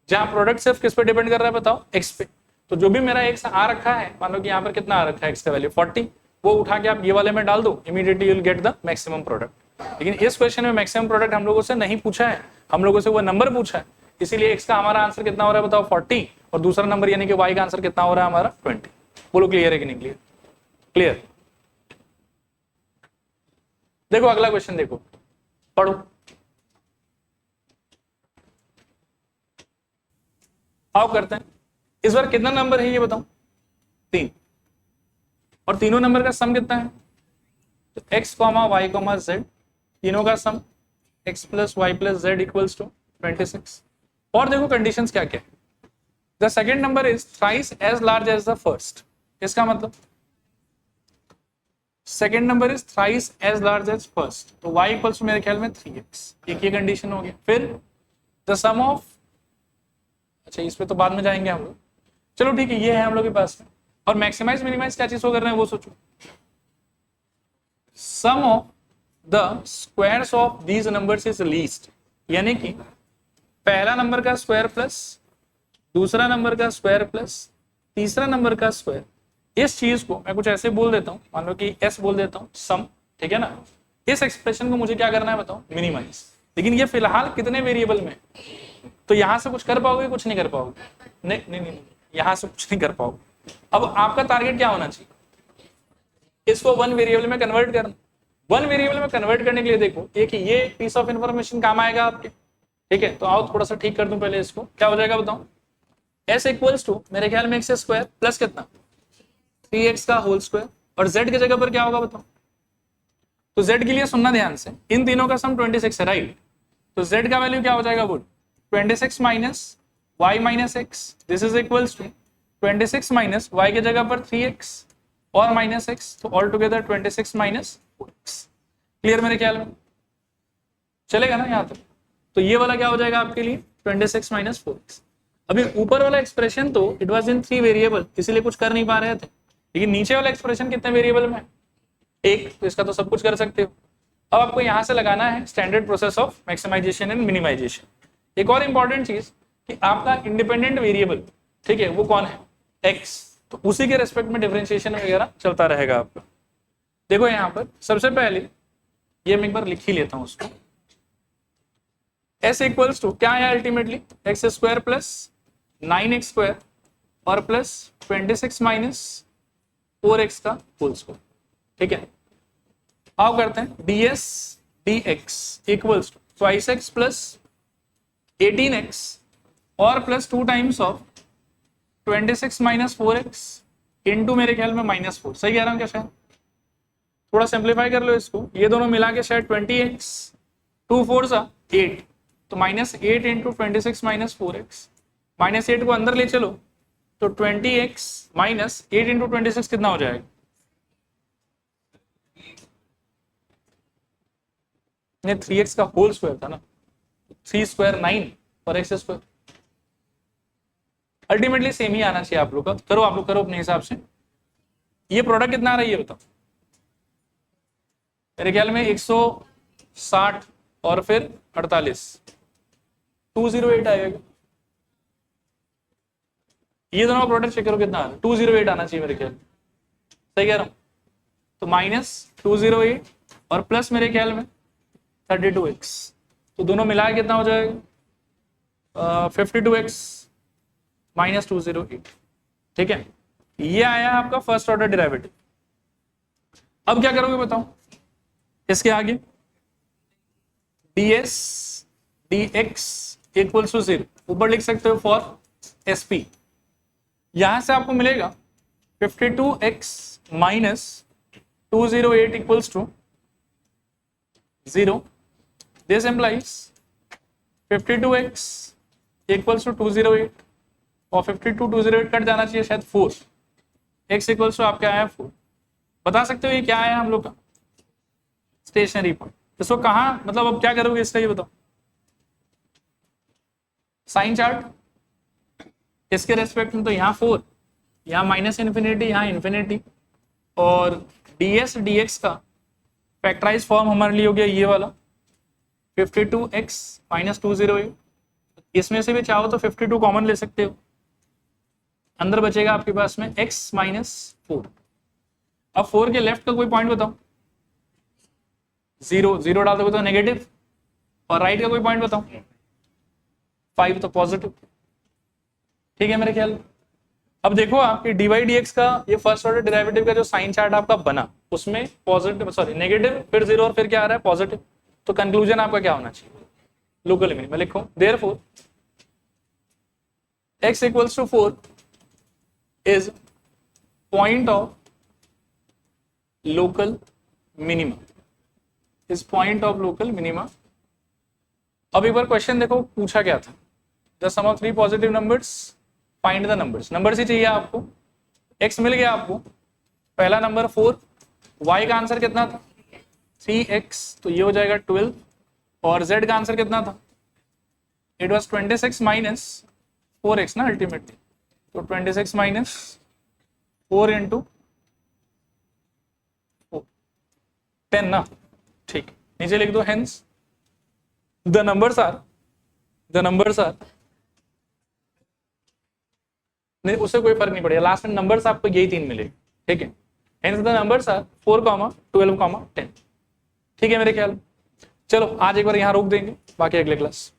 जहां प्रोडक्ट सिर्फ किस पे डिपेंड कर रहा है बताओ, एक्स पे। तो जो भी मेरा एक्स आ रखा है, मान लो कि यहाँ पर कितना आ रखा है एक्स का वैल्यू 40, वो उठा के आप ये वाले में डाल दो, immediately you will get the maximum product. लेकिन इस क्वेश्चन में मैक्सिमम प्रोडक्ट हम लोगों से नहीं पूछा है, हम लोगों से वो नंबर पूछा है, इसीलिए एक्स का हमारा आंसर कितना हो रहा है बताओ 40, और दूसरा नंबर यानी कि वाई का आंसर कितना हो रहा है हमारा 20। बोलो क्लियर है कि नहीं क्लियर? क्लियर। देखो अगला क्वेश्चन देखो, पढ़ो। आओ करते हैं। इस बार कितना नंबर है ये बताओ, 3, और तीनों नंबर का सम कितना है, तो x, y, z, तीनों का sum x plus y plus z equals to 26। और देखो कंडीशंस क्या क्या है। The second number is thrice as large as the first. इसका मतलब second number is thrice as large as first, तो y इक्वल्स टू मेरे ख्याल में 3x, एक ये कंडीशन हो गया। फिर द सम ऑफ, अच्छा इस पे तो बाद में जाएंगे हम लोग, चलो ठीक है ये है हम लोग के पास में। और मैक्सिमाइज मिनिमाइज क्या चीज को कर रहे हैं वो सोचो। Sum of the squares of these numbers is least, यानी कि पहला नंबर का स्क्वायर प्लस दूसरा नंबर का स्क्वायर प्लस तीसरा नंबर का स्क्वायर, इस चीज को मैं कुछ ऐसे बोल देता हूं, मान लो कि s बोल देता हूं सम, ठीक है ना। इस एक्सप्रेशन को मुझे क्या करना है बताओ, मिनिमाइज। लेकिन ये फिलहाल कितने वेरिएबल में, तो यहां से कुछ कर पाओगे, कुछ नहीं कर पाओगे, नहीं नहीं नहीं, यहां से कुछ नहीं कर पाओगे। अब आपका टारगेट क्या होना चाहिए, इसको वन वेरिएबल में कन्वर्ट करना। वन वेरिएबल में कन्वर्ट करने के लिए देखो एक ये पीस ऑफ इंफॉर्मेशन काम आएगा आपके, ठीक है। तो आओ थोड़ा सा ठीक कर दूं पहले इसको, क्या हो जाएगा बताओ, s इक्वल्स टू मेरे ख्याल में x स्क्वायर प्लस कितना 3x का होल स्क्वायर, और z की जगह पर क्या होगा बताओ। तो z के लिए सुनना ध्यान से, इन तीनों का सम 26 है राइट, तो z का वैल्यू क्या हो जाएगा बोल 26 minus y minus x, this is equals to 26 minus y की जगह पर 3x और माइनस x, तो all together 26 minus 4x। Clear मेरे ख्याल में चलेगा ना यहाँ तक। तो ये वाला क्या हो जाएगा आपके लिए 26 माइनस 4x। अभी ऊपर वाला एक्सप्रेशन तो इट वाज इन 3 वेरिएबल, इसीलिए कुछ कर नहीं पा रहे थे, लेकिन नीचे वाला एक्सप्रेशन कितने वेरिएबल में, एक, तो इसका तो सब कुछ कर सकते हो। अब आपको यहां से लगाना है standard process of maximisation and minimisation. एक और इंपॉर्टेंट चीज कि आपका इंडिपेंडेंट वेरिएबल, ठीक है, वो कौन है, x, तो उसी के रेस्पेक्ट में डिफरेंशिएशन वगैरह चलता रहेगा आपका। देखो यहाँ पर सबसे पहले ये मैं एक बार लिख ही लेता हूं उसको, s इक्वल्स टू क्या है ultimately x square plus 9x square और प्लस 26 माइनस 4x का होल स्क्वायर, ठीक है। आओ करते हैं ds dx equals to twice x plus 18x और plus 2 times of 26 minus 4x into मेरे ख्याल में माइनस 4, सही कह रहा हूं क्या शायद, थोड़ा सिंप्लीफाई कर लो इसको, ये दोनों मिला के शायद 20x 2 4 सा 8, तो minus 8 into 26 minus 4x, minus 8 को अंदर ले चलो तो 20x माइनस 8 इंटू 26 कितना हो जाएगा, नहीं 3x का होल स्क्वायर था ना, 3 स्क्वायर 9 और x स्क्वायर, अल्टीमेटली सेम ही आना चाहिए आप लोग का। करो आप लोग करो अपने हिसाब से। ये प्रोडक्ट कितना आ रहा है ये बताओ, मेरे ख्याल में 160 और फिर 48 208 आएगा। ये दोनों प्रोडक्ट चेक करो कितना आ रहा है, 208 आना चाहिए मेरे ख्याल, सही कह रहा हूं। तो माइनस 208 और प्लस मेरे ख्याल में 32x, तो दोनों मिला के कितना हो जाएगा 52x माइनस 208, ठीक है। ये आया आपका फर्स्ट ऑर्डर डेरिवेटिव। अब क्या करोगे बताओ, इसके आगे ds dx इक्वल्स टू 0, ऊपर लिख सकते हो फॉर sp, यहां से आपको मिलेगा 52x minus 208 equals to 0, this implies 52x equals to 208 और 52 208 कट जाना चाहिए शायद 4, x इक्वल्स टू आपका आया 4। बता सकते हो ये क्या आया हम लोग का स्टेशनरी पॉइंट, इसको कहां मतलब अब क्या करोगे इसका ये बताओ, साइन चार्ट इसके रेस्पेक्ट में तो यहाँ 4 यहाँ माइनस इन्फिनिटी, यहाँ इन्फिनिटी, और ds dx का फैक्टराइज फॉर्म हमारे लिए हो गया ये वाला 52x माइनस 208। इसमें से भी चाहो तो 52 कॉमन ले सकते हो, अंदर बचेगा आपके पास में x माइनस 4। अब 4 के लेफ्ट का कोई पॉइंट बताओ, 0 0 डाल दोगे तो नेगेटिव, और राइट का कोई पॉइंट बताओ 5 तो पॉजिटिव। ठीक है मेरे ख्याल। अब देखो आपके dy dx का ये फर्स्ट ऑर्डर डेरिवेटिव का जो साइन चार्ट आपका बना उसमें पॉजिटिव सॉरी नेगेटिव फिर 0 और फिर क्या आ रहा है पॉजिटिव, तो कंक्लूजन आपका क्या होना चाहिए, लोकल मिनिमम। लिखो therefore x equals to 4 is point of local minima, is point of local minima. अब एक बार क्वेश्चन देखो पूछा क्या था, the sum of 3 positive numbers find the numbers. Numbers ही चाहिए आपको, x मिल गया आपको, पहला नंबर 4, y का आंसर कितना था 3x, तो ये हो जाएगा 12, और z का आंसर कितना था, इट वाज 26 माइनस 4x ना अल्टीमेटली, तो 26 माइनस 4 इंटू 10 ना। ठीक, नीचे लिख दो हेंस द नंबर्स आर नहीं, उससे कोई फर्क नहीं पड़ेगा, लास्ट में नंबर्स आपको यही 3 मिलेगा। ठीक है, हेंस द नंबर्स आर 4, 12, 10। ठीक है मेरे ख्याल। चलो आज एक बार यहाँ रोक देंगे, बाकी अगले क्लास।